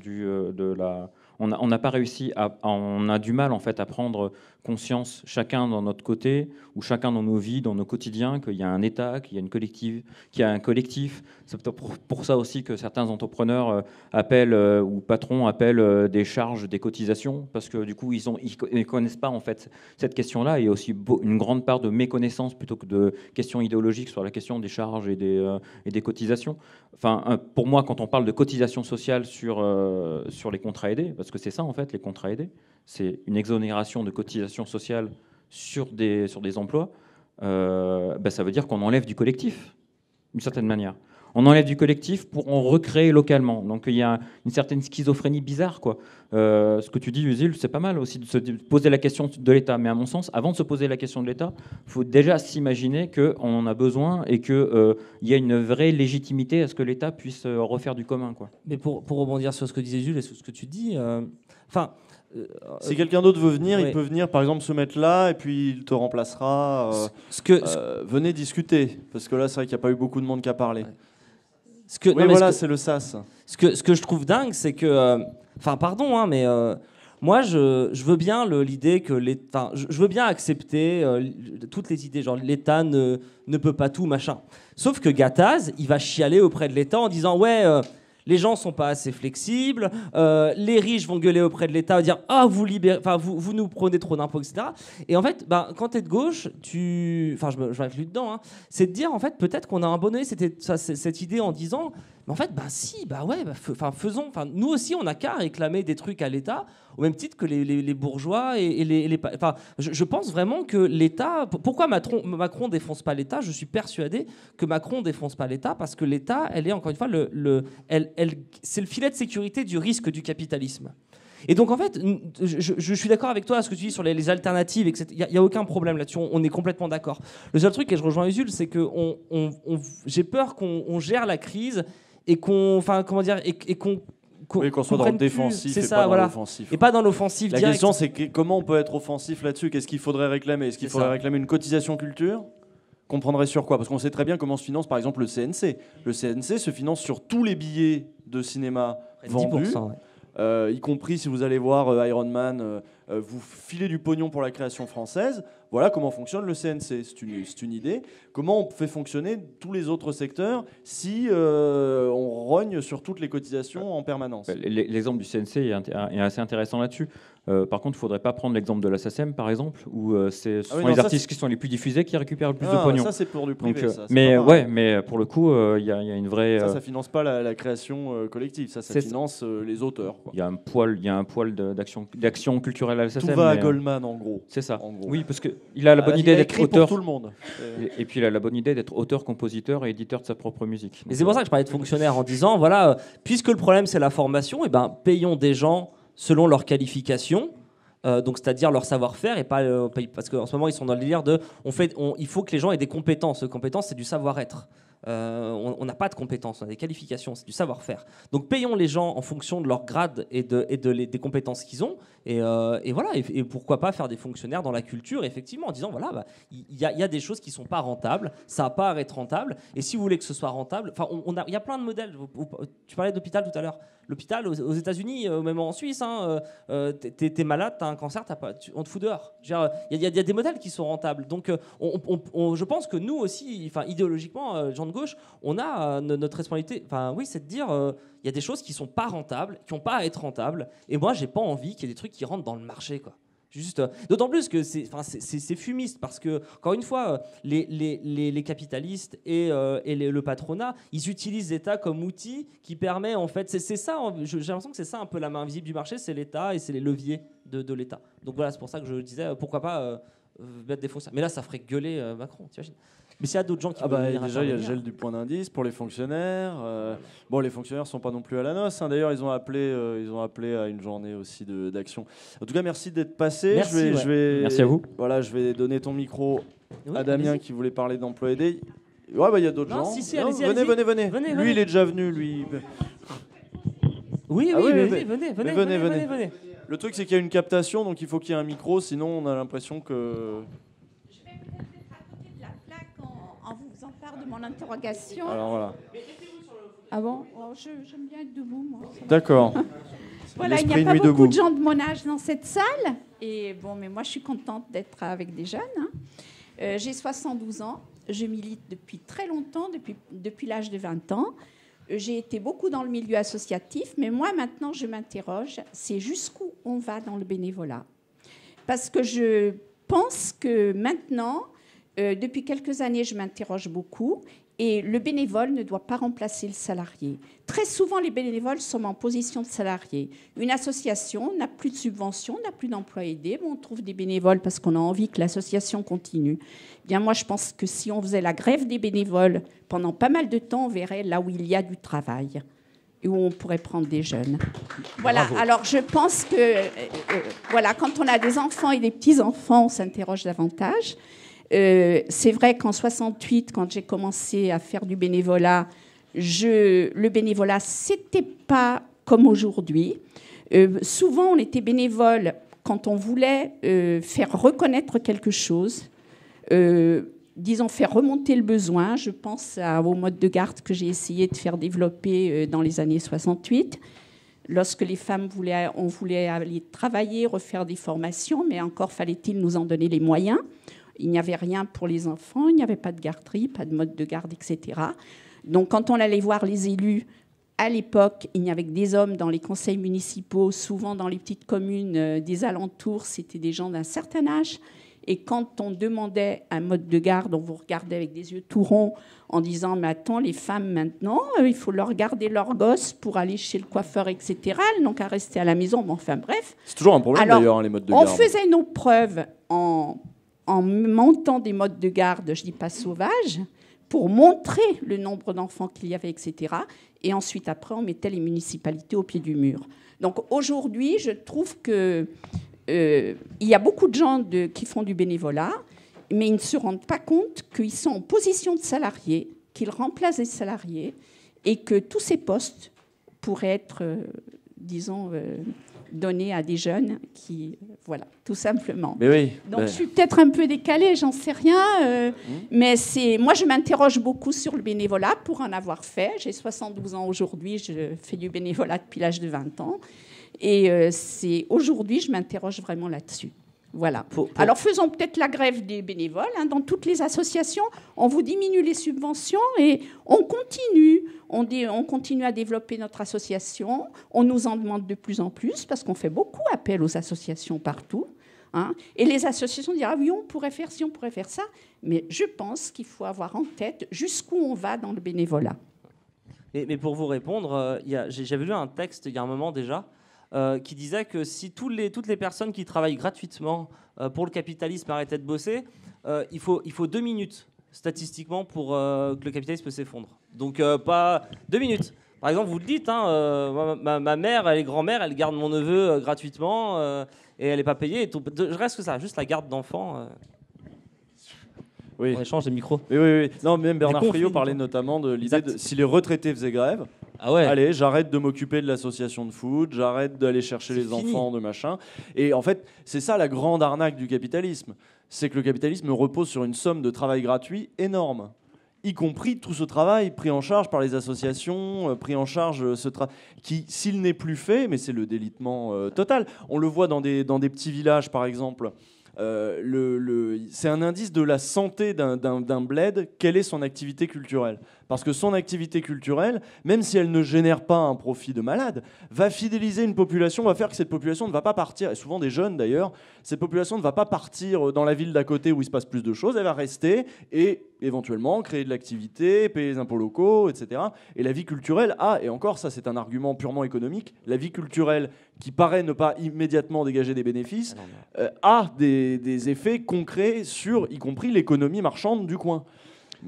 on n'a pas réussi on a du mal en fait à prendre conscience chacun dans notre côté ou chacun dans nos vies, dans nos quotidiens, qu'il y a un État, qu'il y a un collectif. C'est pour ça aussi que certains entrepreneurs appellent ou patrons appellent des charges, des cotisations, parce que du coup ils ne connaissent pas en fait cette question-là. Il y a aussi une grande part de méconnaissance plutôt que de questions idéologiques sur la question des charges et des cotisations. Enfin, pour moi, quand on parle de cotisation sociale sur les contrats aidés, parce que c'est ça en fait les contrats aidés, c'est une exonération de cotisation sociale sur des emplois, ça veut dire qu'on enlève du collectif, d'une certaine manière. On enlève du collectif pour en recréer localement. Donc il y a une certaine schizophrénie bizarre, quoi. Ce que tu dis, Usul, c'est pas mal aussi de se poser la question de l'État. Mais à mon sens, avant de se poser la question de l'État, il faut déjà s'imaginer qu'on en a besoin et qu'il y a une vraie légitimité à ce que l'État puisse refaire du commun, quoi. Mais pour rebondir sur ce que disait Jules et sur ce que tu dis, si quelqu'un d'autre veut venir, ouais. Il peut venir par exemple se mettre là et puis il te remplacera. Venez discuter, parce que là c'est vrai qu'il n'y a pas eu beaucoup de monde qui a parlé. Ouais. C'est le SAS. Ce que je trouve dingue, c'est que... moi, je veux bien l'idée que l'État... Je veux bien accepter toutes les idées, genre l'État ne peut pas tout, machin. Sauf que Gattaz, il va chialer auprès de l'État en disant « Ouais, les gens sont pas assez flexibles, les riches vont gueuler auprès de l'État, dire ah vous nous prenez trop d'impôts, etc. » Et en fait, quand tu es de gauche, je m'inclus dedans, hein, c'est de dire en fait peut-être qu'on a abandonné cette idée en disant mais en fait faisons, nous aussi on n'a qu'à réclamer des trucs à l'État au même titre que les bourgeois je pense vraiment que l'État, pourquoi Macron défonce pas l'État? Je suis persuadé que Macron défonce pas l'État parce que l'État, elle est encore une fois c'est le filet de sécurité du risque du capitalisme. Et donc en fait, je suis d'accord avec toi à ce que tu dis sur les alternatives, etc. Il n'y a aucun problème là-dessus, on est complètement d'accord. Le seul truc, et je rejoins Usul, c'est que j'ai peur qu'on gère la crise et qu'on soit dans le défensif et pas dans l'offensif. Et pas dans l'offensif direct. La question, c'est comment on peut être offensif là-dessus? Qu'est-ce qu'il faudrait réclamer? Est-ce qu'il faudrait réclamer une cotisation culture? Qu'on prendrait sur quoi? Parce qu'on sait très bien comment se finance, par exemple, le CNC. Le CNC se finance sur tous les billets de cinéma vendus. 10%, ouais. Y compris si vous allez voir Iron Man, vous filez du pognon pour la création française. Voilà comment fonctionne le CNC. C'est une idée. Comment on fait fonctionner tous les autres secteurs si on rogne sur toutes les cotisations en permanence? L'exemple du CNC est assez intéressant là-dessus. Par contre, il ne faudrait pas prendre l'exemple de la SACEM, par exemple, où ce sont les artistes qui sont les plus diffusés qui récupèrent le plus de pognon. Ça, c'est pour du privé. Donc, ça, mais pour le coup, il y a une vraie... Ça ne finance pas la création collective. Ça finance les auteurs. Il y a un poil d'action culturelle parallèle à la Tout SACEM, va à mais, Goldman, en gros. C'est ça. En gros. Oui, parce qu'il a la bonne Il idée a d'être écrit auteur. pour tout le monde. Et puis il a la bonne idée d'être auteur, compositeur et éditeur de sa propre musique. Et c'est pour ça que je parlais de fonctionnaires en disant, voilà, puisque le problème c'est la formation, et ben, payons des gens selon leurs qualifications. Donc c'est-à-dire leur savoir-faire et pas parce qu'en ce moment ils sont dans le délire de il faut que les gens aient des compétences. Compétences, c'est du savoir-être. On n'a pas de compétences, on a des qualifications, c'est du savoir-faire. Donc payons les gens en fonction de leur grade et des compétences qu'ils ont. Et voilà. Et pourquoi pas faire des fonctionnaires dans la culture, effectivement, en disant voilà, il y a des choses qui sont pas rentables, ça n'a pas à être rentable. Et si vous voulez que ce soit rentable, enfin, il y a plein de modèles. Tu parlais d'hôpital tout à l'heure. L'hôpital aux États-Unis, même en Suisse, hein, t'es malade, t'as un cancer, on te fout dehors. Il y a des modèles qui sont rentables. Donc, je pense que nous aussi, enfin, idéologiquement, gens de gauche, on a notre responsabilité. Enfin, oui, c'est de dire, il y a des choses qui sont pas rentables, qui n'ont pas à être rentables. Et moi, j'ai pas envie qu'il y ait des trucs qui rentrent dans le marché, quoi. Juste, d'autant plus que c'est fumiste parce que, encore une fois, les capitalistes et le patronat, ils utilisent l'État comme outil qui permet, en fait, c'est ça, j'ai l'impression que c'est ça un peu la main invisible du marché, c'est l'État et c'est les leviers de l'État. Donc voilà, c'est pour ça que je disais, pourquoi pas mettre des faussaires. Mais là, ça ferait gueuler Macron, t'imagines. Mais s'il y a d'autres gens qui veulent venir déjà, il y a le intervenir. gel du point d'indice pour les fonctionnaires. Bon, les fonctionnaires sont pas non plus à la noce. Hein. D'ailleurs, ils ont appelé à une journée aussi d'action. En tout cas, merci d'être passé. Merci, Merci à vous. Voilà, je vais donner ton micro Oui, à Damien allez-y. qui voulait parler d'emploi aidé. Ouais, il y a d'autres Non, gens. si, Non, allez-y, venez, allez-y. venez. Venez, Lui, venez. il est déjà venu, lui. Oui, Ah oui, mais venez. Le truc, c'est qu'il y a une captation, donc il faut qu'il y ait un micro, sinon on a l'impression que... Je vais peut-être être à côté de la plaque en vous faisant part de mon interrogation. Alors voilà. Ah bon? Oh, j'aime bien être debout, moi. D'accord. Voilà, il n'y L'esprit a pas nuit beaucoup debout. de gens de mon âge dans cette salle. Et bon, mais moi, je suis contente d'être avec des jeunes. Hein. J'ai 72 ans. Je milite depuis très longtemps, depuis l'âge de 20 ans. J'ai été beaucoup dans le milieu associatif, mais moi, maintenant, je m'interroge, c'est jusqu'où on va dans le bénévolat. Parce que je pense que maintenant, depuis quelques années, je m'interroge beaucoup, et le bénévole ne doit pas remplacer le salarié. Très souvent, les bénévoles sont en position de salarié. Une association n'a plus de subvention, n'a plus d'emploi aidé, mais on trouve des bénévoles parce qu'on a envie que l'association continue. Bien, moi, je pense que si on faisait la grève des bénévoles pendant pas mal de temps, on verrait là où il y a du travail et où on pourrait prendre des jeunes. Voilà. Bravo. Alors, je pense que voilà, quand on a des enfants et des petits-enfants, on s'interroge davantage. C'est vrai qu'en 68, quand j'ai commencé à faire du bénévolat, le bénévolat, c'était pas comme aujourd'hui. Souvent, on était bénévole quand on voulait faire reconnaître quelque chose, disons faire remonter le besoin. Je pense au mode de garde que j'ai essayé de faire développer dans les années 68. Lorsque les femmes on voulait aller travailler, refaire des formations, mais encore fallait-il nous en donner les moyens. Il n'y avait rien pour les enfants, il n'y avait pas de garderie, pas de mode de garde, etc. Donc quand on allait voir les élus, à l'époque, il n'y avait que des hommes dans les conseils municipaux, souvent dans les petites communes des alentours, c'était des gens d'un certain âge. Et quand on demandait un mode de garde, on vous regardait avec des yeux tout ronds en disant « Mais attends, les femmes maintenant, il faut leur garder leurs gosses pour aller chez le coiffeur, etc. Elles n'ont qu'à rester à la maison. » Bon, enfin bref. C'est toujours un problème Alors, d'ailleurs, hein, les modes de on garde. faisait nos preuves en montant des modes de garde, je ne dis pas sauvages, pour montrer le nombre d'enfants qu'il y avait, etc. Et ensuite, après, on mettait les municipalités au pied du mur. Donc aujourd'hui, je trouve que il y a beaucoup de gens qui font du bénévolat, mais ils ne se rendent pas compte qu'ils sont en position de salariés, qu'ils remplacent les salariés, et que tous ces postes pourraient être, disons, donnés à des jeunes qui... voilà, tout simplement. Mais oui. Donc je suis peut-être un peu décalée, j'en sais rien, mais moi je m'interroge beaucoup sur le bénévolat pour en avoir fait. J'ai 72 ans aujourd'hui, je fais du bénévolat depuis l'âge de 20 ans. Et aujourd'hui, je m'interroge vraiment là-dessus. Voilà. Alors faisons peut-être la grève des bénévoles. Hein. Dans toutes les associations, on vous diminue les subventions et on continue. On continue à développer notre association. On nous en demande de plus en plus parce qu'on fait beaucoup appel aux associations partout. Hein. Et les associations disent « Ah oui, on pourrait faire ci, on pourrait faire ça ». Mais je pense qu'il faut avoir en tête jusqu'où on va dans le bénévolat. Mais pour vous répondre, j'avais lu un texte il y a un moment déjà, qui disait que si toutes les personnes qui travaillent gratuitement pour le capitalisme arrêtaient de bosser, il faut 2 minutes statistiquement pour que le capitalisme s'effondre. Donc pas 2 minutes. Par exemple, vous le dites, hein, ma mère, elle est grand-mère, elle garde mon neveu gratuitement et elle n'est pas payée. Je reste que ça, juste la garde d'enfant. Oui. On échange les micros. Oui. Non, même Bernard conflits, Friot parlait notamment de l'idée de si les retraités faisaient grève, allez, j'arrête de m'occuper de l'association de foot, j'arrête d'aller chercher les enfants, de machin. Et en fait, c'est ça la grande arnaque du capitalisme. C'est que le capitalisme repose sur une somme de travail gratuit énorme, y compris tout ce travail pris en charge par les associations, pris en charge ce travail qui, s'il n'est plus fait, mais c'est le délitement total. On le voit dans des petits villages, par exemple. C'est un indice de la santé d'un bled, quelle est son activité culturelle. Parce que son activité culturelle, même si elle ne génère pas un profit de malade, va fidéliser une population, va faire que cette population ne va pas partir, et souvent des jeunes d'ailleurs, cette population ne va pas partir dans la ville d'à côté où il se passe plus de choses, elle va rester et éventuellement créer de l'activité, payer les impôts locaux, etc. Et la vie culturelle et encore ça c'est un argument purement économique, la vie culturelle qui paraît ne pas immédiatement dégager des bénéfices, a des effets concrets sur, y compris l'économie marchande du coin.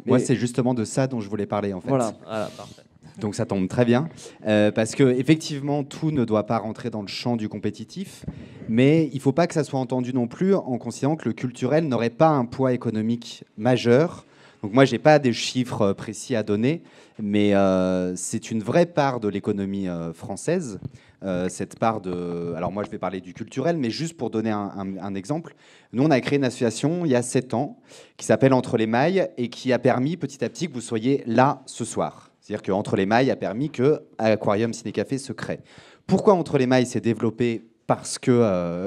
Moi, c'est justement de ça dont je voulais parler, en fait. Voilà, parfait. Donc ça tombe très bien, parce que effectivement, tout ne doit pas rentrer dans le champ du compétitif, mais il ne faut pas que ça soit entendu non plus en considérant que le culturel n'aurait pas un poids économique majeur. Donc moi, j'ai pas des chiffres précis à donner, mais c'est une vraie part de l'économie française. Cette part de... Alors moi, je vais parler du culturel, mais juste pour donner un exemple, nous, on a créé une association il y a 7 ans qui s'appelle Entre les Mailles et qui a permis petit à petit que vous soyez là ce soir. C'est-à-dire qu'Entre les Mailles a permis que Aquarium Ciné Café se crée. Pourquoi Entre les Mailles s'est développé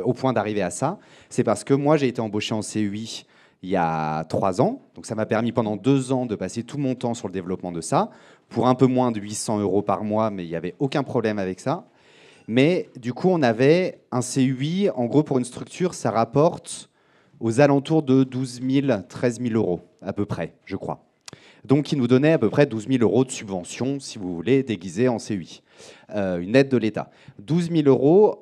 au point d'arriver à ça? C'est parce que moi, j'ai été embauché en CUI il y a 3 ans. Donc ça m'a permis pendant 2 ans de passer tout mon temps sur le développement de ça, pour un peu moins de 800 € par mois, mais il n'y avait aucun problème avec ça. Mais du coup, on avait un CUI, en gros, pour une structure, ça rapporte aux alentours de 12 000, 13 000 € à peu près, je crois. Donc, il nous donnait à peu près 12 000 € de subvention, si vous voulez, déguisée en CUI. Une aide de l'État. 12 000 €,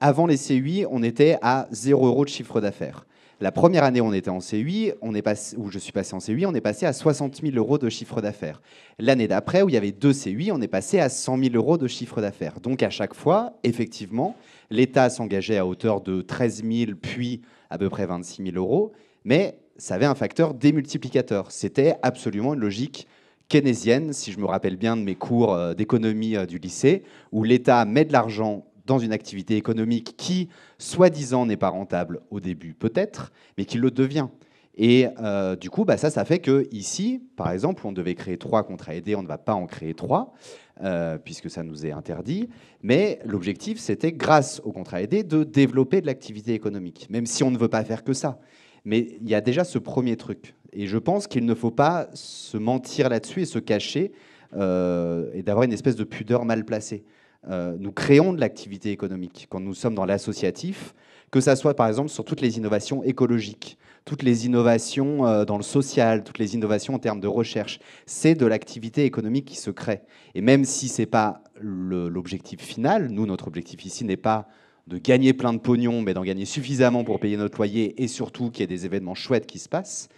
avant les CUI, on était à 0 € de chiffre d'affaires. La première année où on était en CUI, où je suis passé en CUI, on est passé à 60 000 € de chiffre d'affaires. L'année d'après, où il y avait 2 CUI, on est passé à 100 000 € de chiffre d'affaires. Donc à chaque fois, effectivement, l'État s'engageait à hauteur de 13 000, puis à peu près 26 000 €, mais ça avait un facteur démultiplicateur. C'était absolument une logique keynésienne, si je me rappelle bien de mes cours d'économie du lycée, où l'État met de l'argent dans une activité économique qui, soi-disant, n'est pas rentable au début, peut-être, mais qui le devient. Et du coup, ça fait qu'ici, par exemple, on devait créer 3 contrats aidés, on ne va pas en créer 3, puisque ça nous est interdit. Mais l'objectif, c'était, grâce aux contrats aidés, de développer de l'activité économique, même si on ne veut pas faire que ça. Mais il y a déjà ce premier truc. Et je pense qu'il ne faut pas se mentir là-dessus et se cacher et d'avoir une espèce de pudeur mal placée. Nous créons de l'activité économique quand nous sommes dans l'associatif, que ça soit par exemple sur toutes les innovations écologiques, toutes les innovations dans le social, toutes les innovations en termes de recherche. C'est de l'activité économique qui se crée. Et même si ce n'est pas l'objectif final, nous, notre objectif ici n'est pas de gagner plein de pognon, mais d'en gagner suffisamment pour payer notre loyer et surtout qu'il y ait des événements chouettes qui se passent,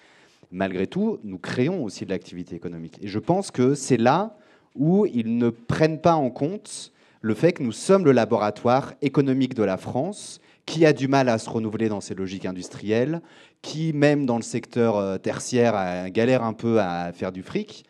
malgré tout, nous créons aussi de l'activité économique. Et je pense que c'est là où ils ne prennent pas en compte le fait que nous sommes le laboratoire économique de la France, qui a du mal à se renouveler dans ses logiques industrielles, qui, même dans le secteur tertiaire, galère un peu à faire du fric.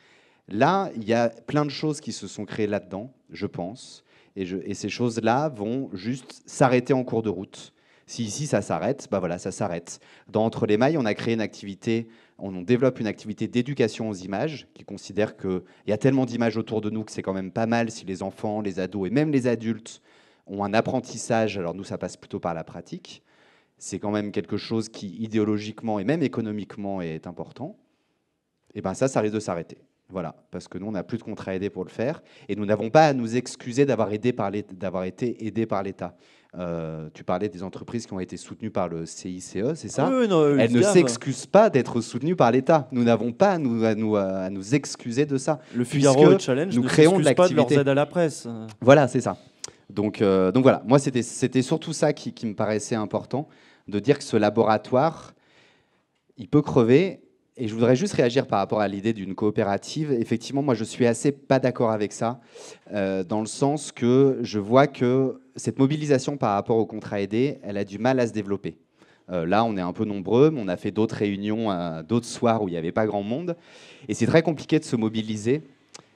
Là, il y a plein de choses qui se sont créées là-dedans, je pense, et ces choses-là vont juste s'arrêter en cours de route. Si ici, ça s'arrête, voilà, ça s'arrête. Dans Entre les Mailles, on a créé une activité, on développe une activité d'éducation aux images, qui considère qu'il y a tellement d'images autour de nous que c'est quand même pas mal si les enfants, les ados et même les adultes ont un apprentissage. Alors nous, ça passe plutôt par la pratique. C'est quand même quelque chose qui, idéologiquement et même économiquement, est important. Et bien ça risque de s'arrêter. Voilà, parce que nous, on n'a plus de contrat aidé pour le faire, et nous n'avons pas à nous excuser d'avoir été aidés par l'État. Tu parlais des entreprises qui ont été soutenues par le CICE, c'est ça? Oui, non, elles ne s'excusent pas d'être soutenues par l'État. Nous n'avons pas à nous excuser de ça. Le Figaro Challenge nous ne créons de s'excuse pas de l'activité. leurs aides à la presse. Voilà, c'est ça. Donc voilà, moi c'était surtout ça qui me paraissait important, de dire que ce laboratoire, il peut crever. Et je voudrais juste réagir par rapport à l'idée d'une coopérative. Effectivement, moi je suis assez pas d'accord avec ça, dans le sens que je vois que cette mobilisation par rapport au contrat aidé, elle a du mal à se développer. Là, on est un peu nombreux, mais on a fait d'autres réunions, d'autres soirs où il n'y avait pas grand monde. Et c'est très compliqué de se mobiliser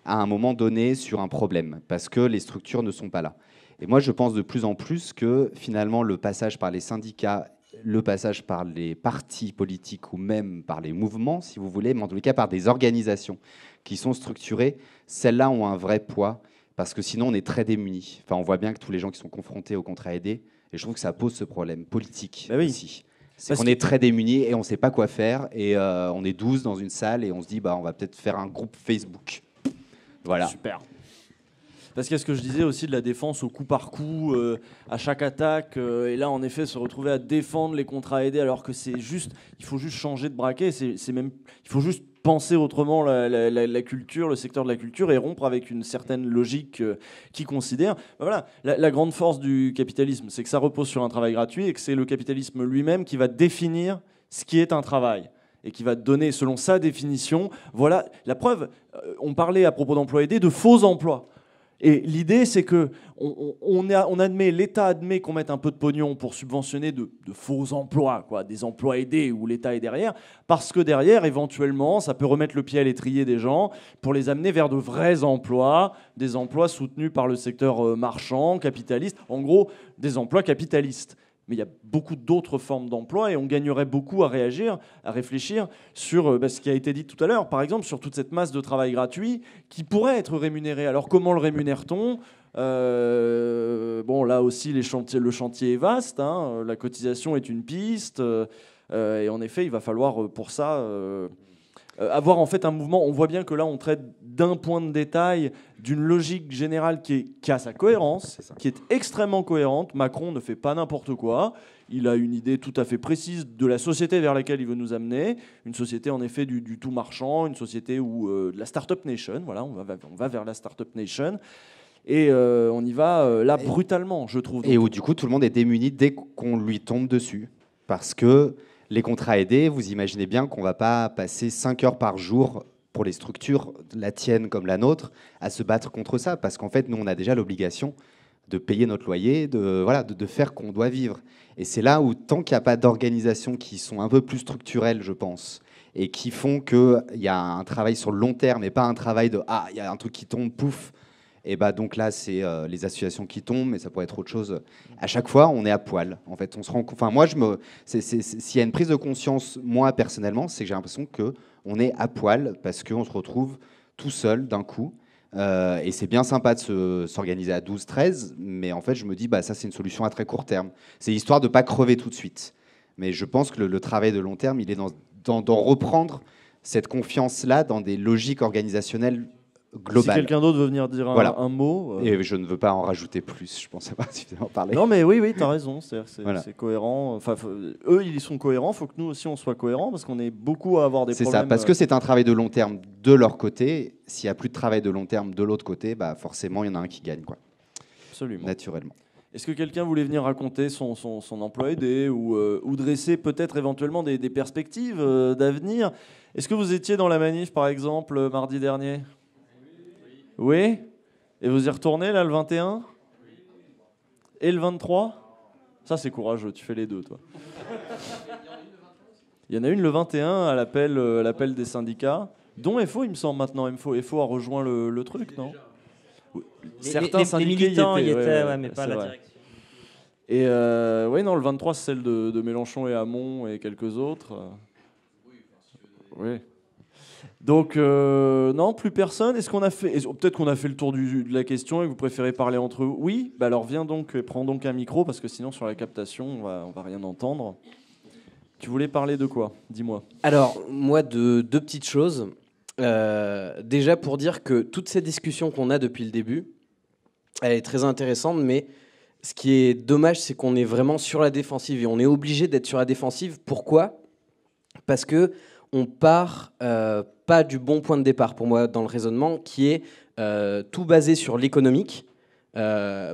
à un moment donné sur un problème, parce que les structures ne sont pas là. Et moi, je pense de plus en plus que finalement, le passage par les syndicats, le passage par les partis politiques ou même par les mouvements, si vous voulez, mais en tous les cas par des organisations qui sont structurées, celles-là ont un vrai poids, parce que sinon, on est très démunis. Enfin, on voit bien que tous les gens qui sont confrontés au contrat aidé, et je trouve que ça pose ce problème politique aussi. C'est qu'on est très démunis et on ne sait pas quoi faire, et on est 12 dans une salle, et on se dit, on va peut-être faire un groupe Facebook. Voilà. Super. Parce qu'il y a ce que je disais aussi de la défense au coup par coup, à chaque attaque, et là en effet se retrouver à défendre les contrats aidés alors que c'est juste, il faut juste changer de braquet, il faut juste penser autrement la culture, le secteur de la culture, et rompre avec une certaine logique qui considère. Voilà, la grande force du capitalisme, c'est que ça repose sur un travail gratuit et que c'est le capitalisme lui-même qui va définir ce qui est un travail et qui va donner, selon sa définition, voilà la preuve. On parlait à propos d'emplois aidés de faux emplois. Et l'idée, c'est que l'État admet qu'on mette un peu de pognon pour subventionner de faux emplois, quoi, des emplois aidés où l'État est derrière, parce que derrière, éventuellement, ça peut remettre le pied à l'étrier des gens pour les amener vers de vrais emplois, des emplois soutenus par le secteur marchand, capitaliste, en gros, des emplois capitalistes. Mais il y a beaucoup d'autres formes d'emploi et on gagnerait beaucoup à réagir, à réfléchir sur ce qui a été dit tout à l'heure, par exemple, sur toute cette masse de travail gratuit qui pourrait être rémunérée. Alors comment le rémunère-t-on ? Bon, là aussi, le chantier est vaste, hein, la cotisation est une piste, et en effet, il va falloir pour ça avoir en fait un mouvement. On voit bien que là, on traite d'un point de détail, d'une logique générale qui a sa cohérence, qui est extrêmement cohérente. Macron ne fait pas n'importe quoi. Il a une idée tout à fait précise de la société vers laquelle il veut nous amener. Une société, en effet, du tout marchand, une société où de la Startup Nation. Voilà, on va vers la Startup Nation. Et on y va là brutalement, je trouve. Et où, du coup, tout le monde est démuni dès qu'on lui tombe dessus. Parce que les contrats aidés, vous imaginez bien qu'on ne va pas passer 5 heures par jour pour les structures, la tienne comme la nôtre, à se battre contre ça. Parce qu'en fait, nous, on a déjà l'obligation de payer notre loyer, de faire qu'on doit vivre. Et c'est là où, tant qu'il n'y a pas d'organisations qui sont un peu plus structurelles, je pense, et qui font qu'il y a un travail sur le long terme et pas un travail de « ah, il y a un truc qui tombe, pouf », et donc là, c'est les associations qui tombent, mais ça pourrait être autre chose. À chaque fois, on est à poil. En fait, on se rend. Enfin, moi, s'il y a une prise de conscience, moi personnellement, c'est que j'ai l'impression que on est à poil parce qu'on se retrouve tout seul d'un coup. Et c'est bien sympa de s'organiser à 12-13, mais en fait, je me dis, ça, c'est une solution à très court terme. C'est histoire de pas crever tout de suite. Mais je pense que le travail de long terme, il est d'en reprendre cette confiance-là dans des logiques organisationnelles global. Si quelqu'un d'autre veut venir dire un mot... Et je ne veux pas en rajouter plus, je pense pas suffisamment parler. Non mais oui, tu as raison, c'est cohérent. Enfin, eux, ils sont cohérents, il faut que nous aussi on soit cohérents, parce qu'on est beaucoup à avoir des problèmes. C'est ça, parce que c'est un travail de long terme de leur côté. S'il n'y a plus de travail de long terme de l'autre côté, forcément, il y en a un qui gagne, quoi. Absolument. Naturellement. Est-ce que quelqu'un voulait venir raconter son emploi aidé ou dresser peut-être éventuellement des perspectives d'avenir ? Est-ce que vous étiez dans la manif, par exemple, mardi dernier ? Oui. Et vous y retournez, là, le 21 ? Et le 23 ? Ça, c'est courageux, tu fais les deux, toi. Il y en a une le 21 à l'appel des syndicats, dont FO, il me semble, maintenant. FO a rejoint le truc, non ? Certains syndiqués militants y étaient, mais pas la direction. Et non, le 23, c'est celle de Mélenchon et Hamon et quelques autres. Oui. Donc, non, plus personne. Est-ce qu'on a fait... Peut-être qu'on a fait le tour de la question et que vous préférez parler entre vous. Oui, alors viens donc et prends donc un micro, parce que sinon, sur la captation, on va rien entendre. Tu voulais parler de quoi ? Dis-moi. Alors, moi, de deux petites choses. Déjà, pour dire que toute cette discussion qu'on a depuis le début, elle est très intéressante, mais ce qui est dommage, c'est qu'on est vraiment sur la défensive, et on est obligé d'être sur la défensive. Pourquoi ? Parce que on part pas du bon point de départ, pour moi, dans le raisonnement, qui est tout basé sur l'économique,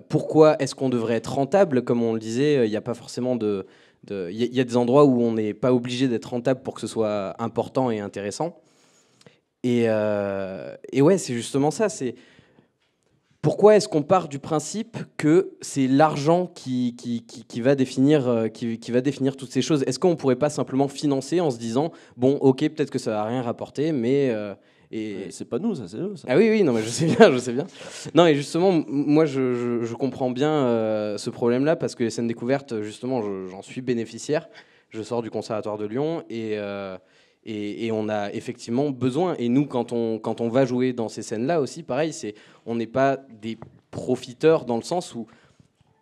Pourquoi est-ce qu'on devrait être rentable? Comme on le disait, il n'y a pas forcément il y a des endroits où on n'est pas obligé d'être rentable pour que ce soit important et intéressant. Et ouais, c'est justement ça. C'est pourquoi est-ce qu'on part du principe que c'est l'argent qui va définir toutes ces choses? Est-ce qu'on ne pourrait pas simplement financer en se disant bon, ok, peut-être que ça va rien rapporter, mais c'est pas nous, ça, c'est eux. Ça. Ah oui, non, mais je sais bien. Non, et justement, moi, je comprends bien ce problème-là parce que les scènes découvertes, justement, j'en suis bénéficiaire. Je sors du Conservatoire de Lyon et on a effectivement besoin. Et nous, quand on va jouer dans ces scènes-là aussi, pareil, on n'est pas des profiteurs dans le sens où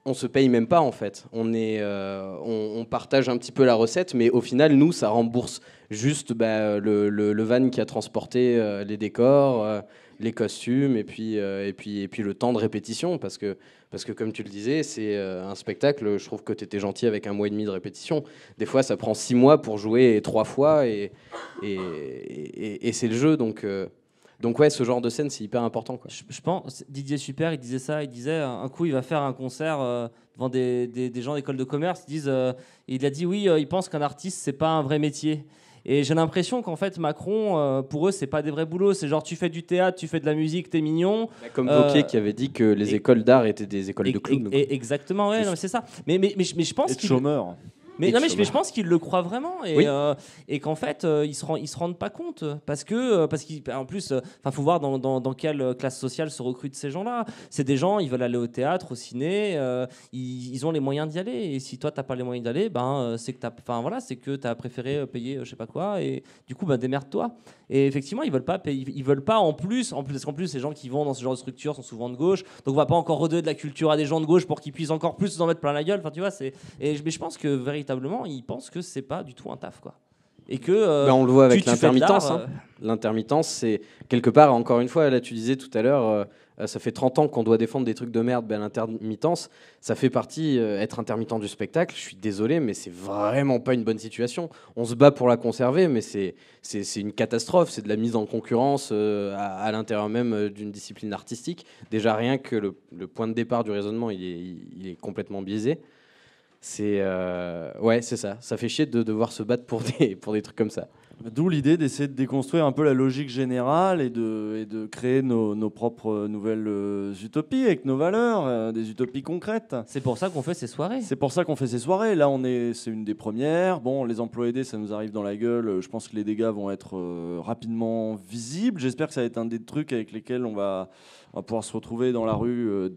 on se paye même pas en fait. On partage un petit peu la recette, mais au final, nous, ça rembourse juste le van qui a transporté les décors, les costumes, et puis le temps de répétition, parce que comme tu le disais, c'est un spectacle. Je trouve que tu étais gentil avec 1 mois et demi de répétition. Des fois, ça prend 6 mois pour jouer 3 fois, et c'est le jeu, donc ouais, ce genre de scène, c'est hyper important, quoi. Je pense, Didier Super, il disait ça, il disait un coup il va faire un concert devant des gens d'école de commerce, il a dit oui, il pense qu'un artiste c'est pas un vrai métier. Et j'ai l'impression qu'en fait Macron, pour eux c'est pas des vrais boulots, c'est genre tu fais du théâtre, tu fais de la musique, t'es mignon. Comme Wauquiez qui avait dit que les écoles d'art étaient des écoles de clowns. Exactement, ouais, non, mais c'est ça. Mais je pense qu'il chômeur. Mais je pense qu'ils le croient vraiment et qu'en fait ils se rendent pas compte parce qu'en plus faut voir dans quelle classe sociale se recrutent ces gens-là. C'est des gens, ils veulent aller au théâtre, au ciné, ils ont les moyens d'y aller, et si toi t'as pas les moyens d'y aller, c'est que t'as préféré payer je sais pas quoi, et du coup démerde-toi. Et effectivement ils veulent pas payer, ils veulent pas en plus parce qu'en plus les gens qui vont dans ce genre de structure sont souvent de gauche, donc on va pas encore redonner de la culture à des gens de gauche pour qu'ils puissent encore plus en mettre plein la gueule. Enfin tu vois, mais je pense que véritablement ils pensent que c'est pas du tout un taf, quoi. Et que on le voit avec l'intermittence. L'intermittence, c'est quelque part, encore une fois, là tu disais tout à l'heure, ça fait 30 ans qu'on doit défendre des trucs de merde. L'intermittence, ça fait partie, être intermittent du spectacle, je suis désolé, mais c'est vraiment pas une bonne situation. On se bat pour la conserver, mais c'est une catastrophe. C'est de la mise en concurrence à l'intérieur même d'une discipline artistique. Déjà rien que le point de départ du raisonnement, il est complètement biaisé. C'est ça. Ça fait chier de devoir se battre pour des trucs comme ça. D'où l'idée d'essayer de déconstruire un peu la logique générale et de créer nos propres nouvelles utopies avec nos valeurs, des utopies concrètes. C'est pour ça qu'on fait ces soirées. Là, c'est une des premières. Bon, les emplois aidés, ça nous arrive dans la gueule. Je pense que les dégâts vont être rapidement visibles. J'espère que ça va être un des trucs avec lesquels on va pouvoir se retrouver dans la rue.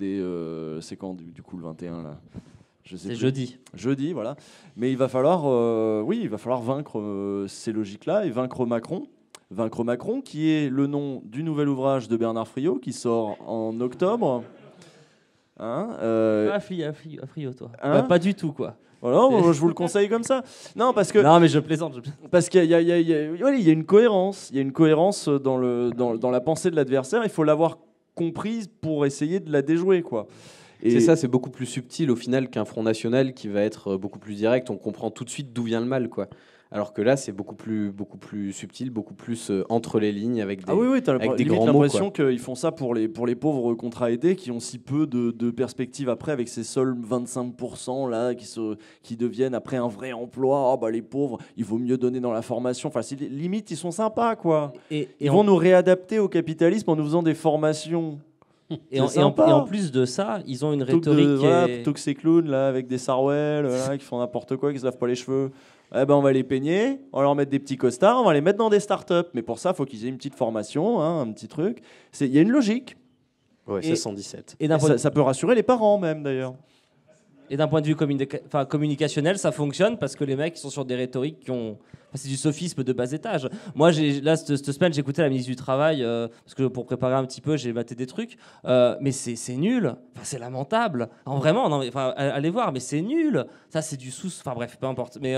C'est quand du coup le 21 là? C'est jeudi. Jeudi, voilà. Mais il va falloir vaincre ces logiques-là et vaincre Macron. Vaincre Macron, qui est le nom du nouvel ouvrage de Bernard Friot, qui sort en octobre. Friot, toi. Pas du tout, quoi. Voilà, je vous le conseille comme ça. Non, parce que. Non, mais je plaisante. Parce qu'il y a une cohérence. Il y a une cohérence dans la pensée de l'adversaire. Il faut l'avoir comprise pour essayer de la déjouer, quoi. C'est ça, c'est beaucoup plus subtil au final qu'un Front National qui va être beaucoup plus direct. On comprend tout de suite d'où vient le mal, quoi. Alors que là, c'est beaucoup plus subtil, beaucoup plus entre les lignes avec des, avec des grands mots. T'as l'impression qu'ils font ça pour les pauvres contrats aidés qui ont si peu de perspectives après, avec ces seuls 25% là qui deviennent après un vrai emploi. Les pauvres, il vaut mieux donner dans la formation. Enfin, limite, ils sont sympas, quoi. Ils vont nous réadapter au capitalisme en nous faisant des formations. Et en plus de ça, ils ont une rhétorique plutôt que ces clowns là avec des sarouels qui font n'importe quoi, qui se lavent pas les cheveux. On va les peigner, on va leur mettre des petits costards, on va les mettre dans des startups. Mais pour ça, il faut qu'ils aient une petite formation, un petit truc. Il y a une logique. Ouais, c'est 117. Et ça peut rassurer les parents même d'ailleurs. Et d'un point de vue communicationnel, ça fonctionne parce que les mecs ils sont sur des rhétoriques qui ont... c'est du sophisme de bas étage. Moi, cette semaine, j'ai écouté la ministre du Travail parce que pour préparer un petit peu, j'ai maté des trucs. Mais c'est nul. C'est lamentable. Vraiment, allez voir, mais c'est nul. Ça, c'est du sous... Enfin bref, peu importe. Mais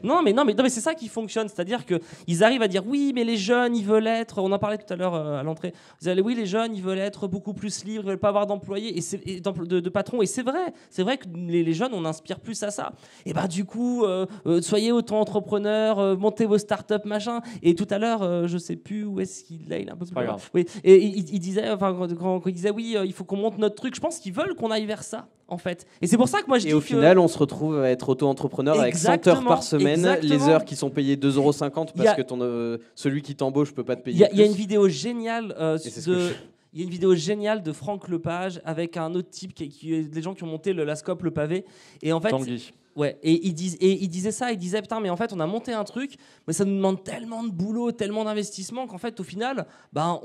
non, mais c'est ça qui fonctionne. C'est-à-dire qu'ils arrivent à dire oui, mais les jeunes, ils veulent être... On en parlait tout à l'heure à l'entrée. Ils disaient oui, les jeunes, ils veulent être beaucoup plus libres, ils veulent pas avoir d'employés et de patrons. Et c'est vrai. C'est vrai que les jeunes, on inspire plus à ça. Et bah du coup, soyez auto-entrepreneurs, montez vos startups, machin. Et tout à l'heure, je sais plus où est-ce qu'il est un peu plus pas loin. grave. Oui. Et il disait, enfin, quand il disait oui, il faut qu'on monte notre truc. Je pense qu'ils veulent qu'on aille vers ça, en fait. Et c'est pour ça que moi je dis Et au que... final, on se retrouve à être auto-entrepreneur avec 100 heures par semaine, Exactement. les heures qui sont payées 2,50 € Il y a- parce que celui qui t'embauche peut pas te payer. Il y a plus. une vidéo géniale Et c'est ce que je fais. il y a une vidéo géniale de Franck Lepage avec un autre type des gens qui ont monté la Scope, le pavé. Et en fait, Tanguy. ouais, et il disait ça, il disait putain, mais en fait, on a monté un truc, mais ça nous demande tellement de boulot, tellement d'investissement qu'en fait, au final, ben,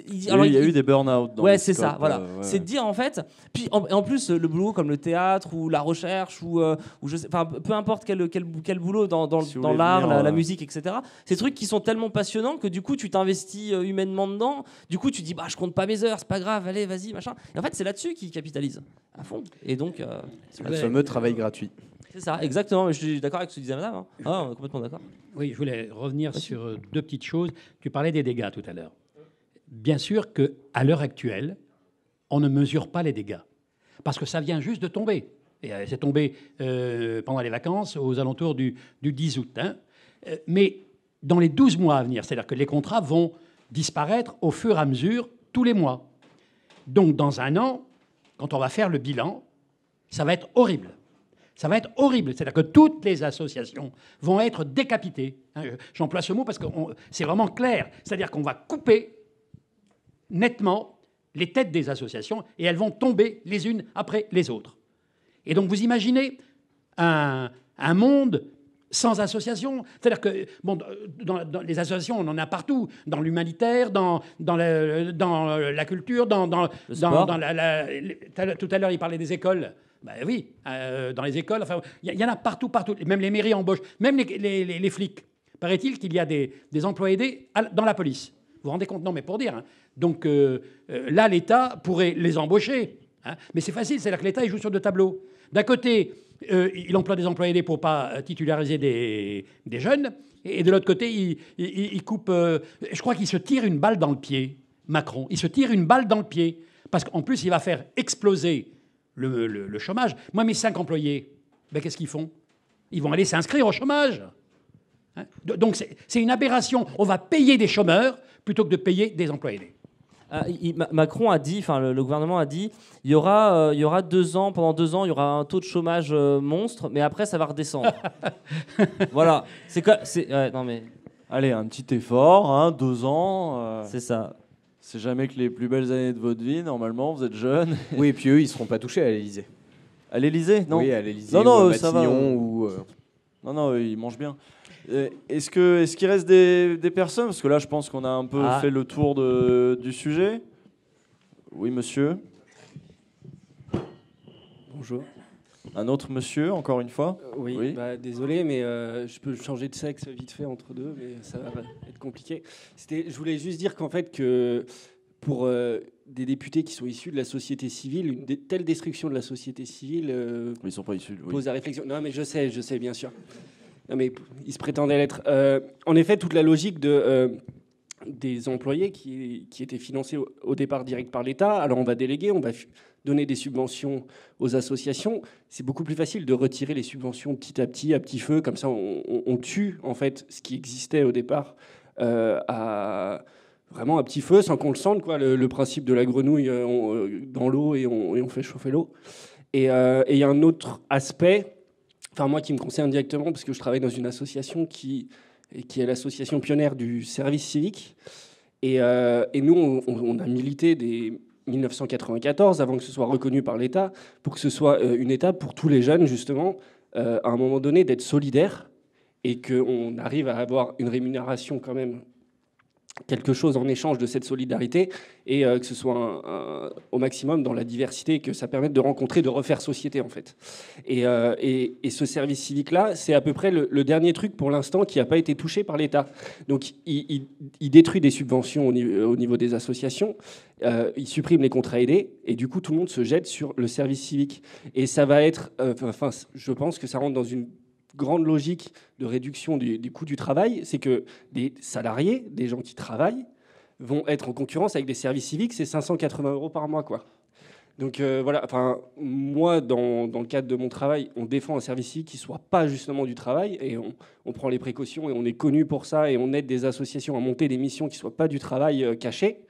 Il y a eu des burn-out. Ouais, c'est ça, voilà. C'est de dire en fait, puis en plus, le boulot comme le théâtre ou la recherche ou je sais, enfin, peu importe quel boulot dans Si vous dans voulez l'art, venir, la musique, etc. Ces trucs qui sont tellement passionnants que du coup, tu t'investis humainement dedans. Du coup, tu dis bah, je compte pas mes heures, c'est pas grave, allez, vas-y, machin. Et en fait, c'est là-dessus qu'ils capitalisent à fond. Et donc, Le fameux travail gratuit. c'est ça, exactement. Je suis d'accord avec ce que disait madame. Hein. Ah, on est complètement d'accord. Oui, je voulais revenir sur deux petites choses. Tu parlais des dégâts tout à l'heure. Bien sûr qu'à l'heure actuelle, on ne mesure pas les dégâts. Parce que ça vient juste de tomber. Et c'est tombé pendant les vacances, aux alentours du 10 août. Hein. Mais dans les 12 mois à venir, c'est-à-dire que les contrats vont disparaître au fur et à mesure, tous les mois. Donc, dans un an, quand on va faire le bilan, ça va être horrible. Ça va être horrible. C'est-à-dire que toutes les associations vont être décapitées. J'emploie ce mot parce que c'est vraiment clair. C'est-à-dire qu'on va couper nettement les têtes des associations et elles vont tomber les unes après les autres. Et donc vous imaginez un monde sans association. C'est-à-dire que bon, dans les associations, on en a partout. Dans l'humanitaire, dans la culture, dans sport. tout à l'heure, il parlait des écoles. Ben oui, dans les écoles, enfin, il y en a partout. Même les mairies embauchent, même les flics. Paraît-il qu'il y a des emplois aidés dans la police. Vous vous rendez compte? Non, mais pour dire. Hein. Donc là, l'État pourrait les embaucher. Hein. Mais c'est facile, c'est-à-dire que l'État il joue sur deux tableaux. D'un côté, il emploie des emplois aidés pour pas titulariser des jeunes, et de l'autre côté, il coupe. Je crois qu'il se tire une balle dans le pied, Macron. Il se tire une balle dans le pied parce qu'en plus, il va faire exploser le chômage. Moi, mes 5 employés, ben, qu'est-ce qu'ils font? Ils vont aller s'inscrire au chômage. Hein. Donc c'est une aberration. On va payer des chômeurs plutôt que de payer des emplois aidés. Macron a dit, enfin le gouvernement a dit, il y aura 2 ans, pendant 2 ans, il y aura un taux de chômage monstre, mais après ça va redescendre. Voilà. Non mais. Allez, un petit effort, hein, 2 ans. C'est ça. C'est jamais que les plus belles années de votre vie. Normalement, vous êtes jeune. Oui, et puis eux, ils seront pas touchés à l'Élysée. À l'Élysée, non? Oui, à l'Élysée. Non, ou à ça va. Matignon, ou. Non, ils mangent bien. Est-ce qu'il reste des personnes? Parce que là, je pense qu'on a un peu fait le tour du sujet. Oui, monsieur. Bonjour. Un autre monsieur, encore une fois. Oui. Bah, désolé, mais je peux changer de sexe vite fait entre deux, mais ça va être compliqué. Je voulais juste dire qu'en fait, que pour des députés qui sont issus de la société civile, une telle destruction de la société civile ils sont pas issus. Pose à réflexion. Non, mais je sais, bien sûr. Non, mais ils se prétendaient l'être. En effet, toute la logique des employés qui étaient financés au départ direct par l'État, alors on va déléguer, on va donner des subventions aux associations. C'est beaucoup plus facile de retirer les subventions petit à petit feu, comme ça on tue en fait ce qui existait au départ vraiment à petit feu, sans qu'on le sente, quoi. Le principe de la grenouille dans l'eau et on fait chauffer l'eau. Et il y a un autre aspect, enfin moi qui me concerne directement, parce que je travaille dans une association qui est l'association pionnière du service civique. Et nous, on a milité dès 1994, avant que ce soit reconnu par l'État, pour que ce soit une étape pour tous les jeunes, justement, à un moment donné, d'être solidaires et qu'on arrive à avoir une rémunération quand même, quelque chose en échange de cette solidarité, et que ce soit au maximum dans la diversité, que ça permette de rencontrer, de refaire société, en fait. Et ce service civique-là, c'est à peu près le dernier truc, pour l'instant, qui n'a pas été touché par l'État. Donc, il détruit des subventions au niveau des associations, il supprime les contrats aidés, et du coup, tout le monde se jette sur le service civique. Et ça va être... je pense que ça rentre dans une grande logique de réduction du coût du travail, c'est que des salariés, des gens qui travaillent, vont être en concurrence avec des services civiques, c'est 580 € par mois, quoi. Donc voilà, enfin, moi, dans le cadre de mon travail, on défend un service civique qui ne soit pas justement du travail, et on prend les précautions, et on est connu pour ça, et on aide des associations à monter des missions qui ne soient pas du travail caché.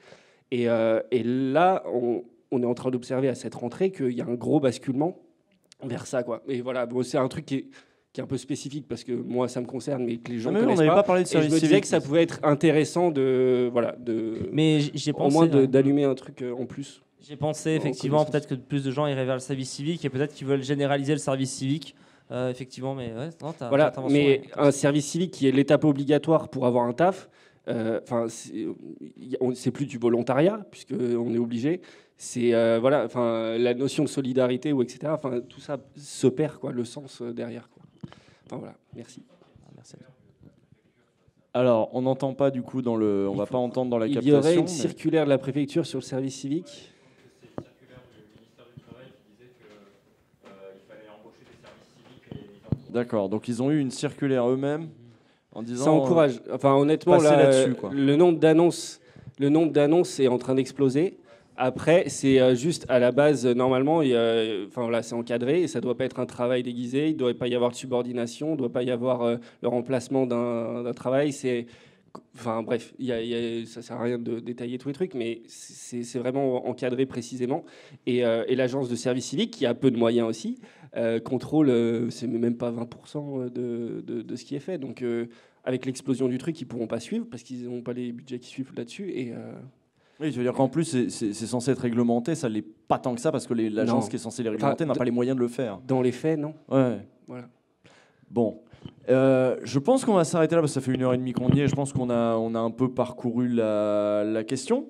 Et là, on est en train d'observer à cette rentrée qu'il y a un gros basculement vers ça, quoi. Et voilà, bon, c'est un truc qui est un peu spécifique, parce que moi, ça me concerne, mais que les gens ne connaissent on n'avait pas parlé de et service je me disais civique. que ça pouvait être intéressant Mais j'ai au pensé, moins ouais. d'allumer un truc en plus. J'ai pensé effectivement peut-être que plus de gens iraient vers le service civique et peut-être qu'ils veulent généraliser le service civique. Effectivement, mais ouais, non, Voilà, intervention, mais ouais. un service civique qui est l'étape obligatoire pour avoir un taf, enfin, c'est plus du volontariat puisque on est obligé. C'est voilà, enfin, la notion de solidarité ou etc. Enfin, tout ça se perd, quoi, le sens derrière, quoi. Enfin voilà, merci. Merci à toi. Alors, on n'entend pas du coup on va pas entendre dans la Il captation. y aurait une mais- circulaire de la préfecture sur le service civique. D'accord, donc ils ont eu une circulaire eux-mêmes en disant. Ça encourage. Enfin, honnêtement, passer là, là-dessus, quoi. le nombre d'annonces est en train d'exploser. Après, c'est juste à la base, normalement, enfin, voilà, c'est encadré et ça ne doit pas être un travail déguisé. Il ne doit pas y avoir de subordination, il ne doit pas y avoir le remplacement d'un travail. Enfin bref, ça ne sert à rien de détailler tous les trucs, mais c'est vraiment encadré précisément. Et l'agence de service civique, qui a peu de moyens aussi, contrôle, c'est même pas 20% de ce qui est fait. Donc avec l'explosion du truc, ils ne pourront pas suivre parce qu'ils n'ont pas les budgets qui suivent là-dessus. Oui, je veux dire qu'en plus, c'est censé être réglementé, ça ne l'est pas tant que ça parce que l'agence Non. qui est censée les réglementer n'a pas les moyens de le faire. Dans les faits, non. Ouais. Voilà. Bon. Je pense qu'on va s'arrêter là parce que ça fait 1h30 qu'on y est. Je pense qu'on a un peu parcouru la question.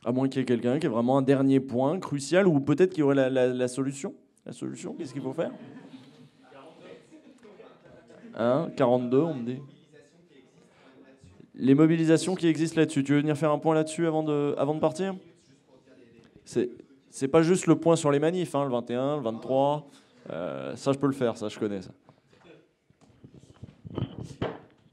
À moins qu'il y ait quelqu'un qui ait vraiment un dernier point crucial ou peut-être qu'il y aurait la solution. La solution, qu'est-ce qu'il faut faire 42, on me dit. Les mobilisations qui existent là-dessus. Tu veux venir faire un point là-dessus avant de partir ? C'est pas juste le point sur les manifs, hein, le 21, le 23. Ça, je peux le faire, ça, je connais ça.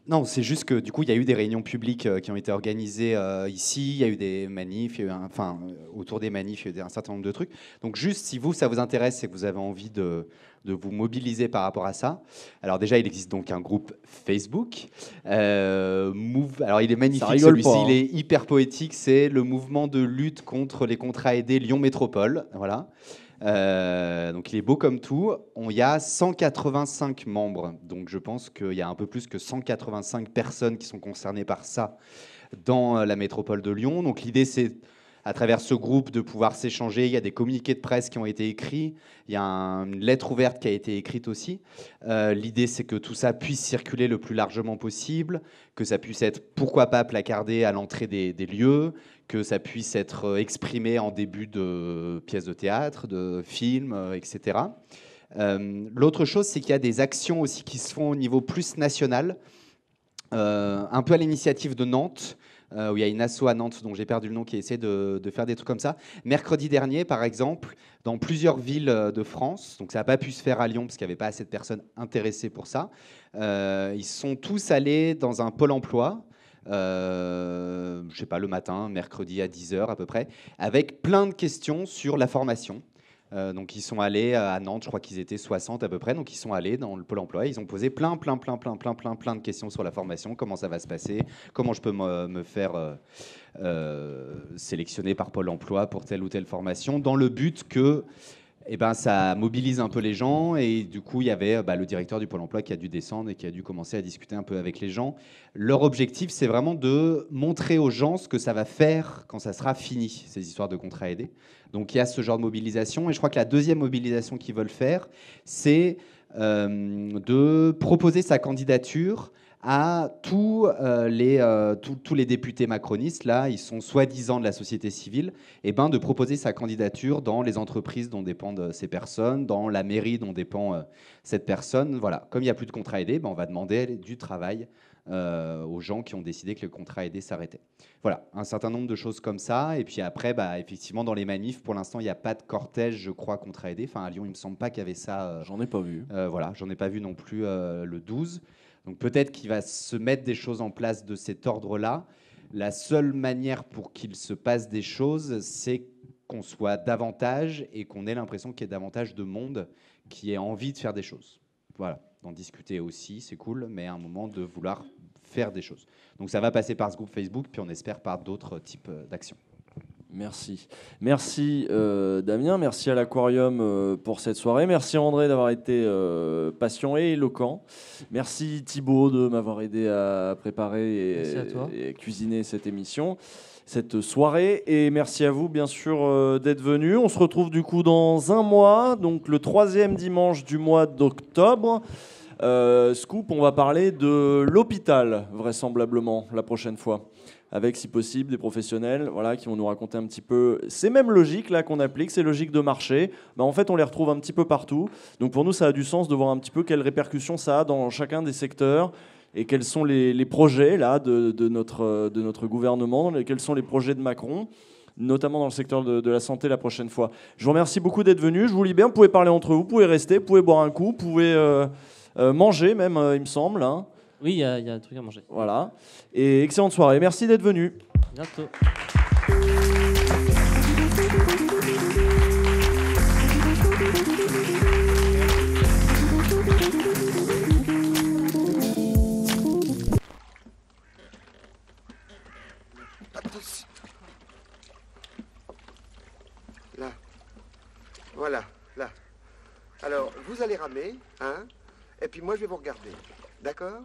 Non, c'est juste que du coup, il y a eu des réunions publiques qui ont été organisées ici. Il y a eu des manifs, il y a eu autour des manifs, il y a eu un certain nombre de trucs. Donc, juste si ça vous intéresse et que vous avez envie de vous mobiliser par rapport à ça. Alors déjà, il existe donc un groupe Facebook. Alors, il est magnifique celui-ci, il est hyper poétique. C'est le mouvement de lutte contre les contrats aidés Lyon Métropole. Voilà. Donc il est beau comme tout. Il y a 185 membres, donc je pense qu'il y a un peu plus que 185 personnes qui sont concernées par ça dans la métropole de Lyon. Donc l'idée, c'est à travers ce groupe de pouvoir s'échanger. Il y a des communiqués de presse qui ont été écrits, il y a une lettre ouverte qui a été écrite aussi. L'idée, c'est que tout ça puisse circuler le plus largement possible, que ça puisse être, pourquoi pas, placardé à l'entrée des lieux, que ça puisse être exprimé en début de pièces de théâtre, de films, etc. L'autre chose, c'est qu'il y a des actions aussi qui se font au niveau plus national, un peu à l'initiative de Nantes, où il y a une asso à Nantes dont j'ai perdu le nom qui essaie de faire des trucs comme ça. Mercredi dernier, par exemple, dans plusieurs villes de France, donc ça n'a pas pu se faire à Lyon parce qu'il n'y avait pas assez de personnes intéressées pour ça, ils sont tous allés dans un pôle emploi, je sais pas, le matin, mercredi à 10h à peu près, avec plein de questions sur la formation. Donc ils sont allés à Nantes, je crois qu'ils étaient 60 à peu près, donc ils sont allés dans le pôle emploi, ils ont posé plein de questions sur la formation, comment ça va se passer, comment je peux me faire sélectionner par Pôle emploi pour telle ou telle formation, dans le but que ça mobilise un peu les gens. Et du coup, il y avait le directeur du Pôle emploi qui a dû descendre et qui a dû commencer à discuter un peu avec les gens. Leur objectif, c'est vraiment de montrer aux gens ce que ça va faire quand ça sera fini, ces histoires de contrats aidés. Donc il y a ce genre de mobilisation. Et je crois que la deuxième mobilisation qu'ils veulent faire, c'est de proposer sa candidature à tous les députés macronistes, là, ils sont soi-disant de la société civile, de proposer sa candidature dans les entreprises dont dépendent ces personnes, dans la mairie dont dépend cette personne. Voilà. Comme il n'y a plus de contrat aidé, on va demander du travail aux gens qui ont décidé que le contrat aidé s'arrêtait. Voilà, un certain nombre de choses comme ça. Et puis après, effectivement, dans les manifs, pour l'instant, il n'y a pas de cortège, je crois, contrat aidé. Enfin, à Lyon, il ne me semble pas qu'il y avait ça. J'en ai pas vu. Voilà, j'en ai pas vu non plus le 12. Donc peut-être qu'il va se mettre des choses en place de cet ordre-là. La seule manière pour qu'il se passe des choses, c'est qu'on soit davantage et qu'on ait l'impression qu'il y ait davantage de monde qui ait envie de faire des choses. Voilà, d'en discuter aussi, c'est cool, mais à un moment de vouloir faire des choses. Donc ça va passer par ce groupe Facebook, puis on espère par d'autres types d'actions. Merci. Merci Damien, merci à l'Aquarium pour cette soirée. Merci André d'avoir été patient et éloquent. Merci Thibaut de m'avoir aidé à préparer et cuisiner cette émission, cette soirée. Et merci à vous bien sûr d'être venus. On se retrouve du coup dans un mois, donc le 3e dimanche du mois d'octobre. Scoop, on va parler de l'hôpital vraisemblablement la prochaine fois, avec si possible des professionnels qui vont nous raconter un petit peu ces mêmes logiques là qu'on applique, ces logiques de marché. En fait, on les retrouve un petit peu partout. Donc pour nous, ça a du sens de voir un petit peu quelles répercussions ça a dans chacun des secteurs et quels sont les projets là de notre gouvernement, quels sont les projets de Macron, notamment dans le secteur de la santé la prochaine fois. Je vous remercie beaucoup d'être venus. Je vous libère. Vous pouvez parler entre vous, vous pouvez rester, vous pouvez boire un coup, vous pouvez manger même, il me semble. Hein. Oui, il y a un truc à manger. Voilà. Et excellente soirée. Merci d'être venu. Bientôt. Attention. Là. Voilà, là. Alors, vous allez ramer, hein, et puis moi je vais vous regarder. D'accord ?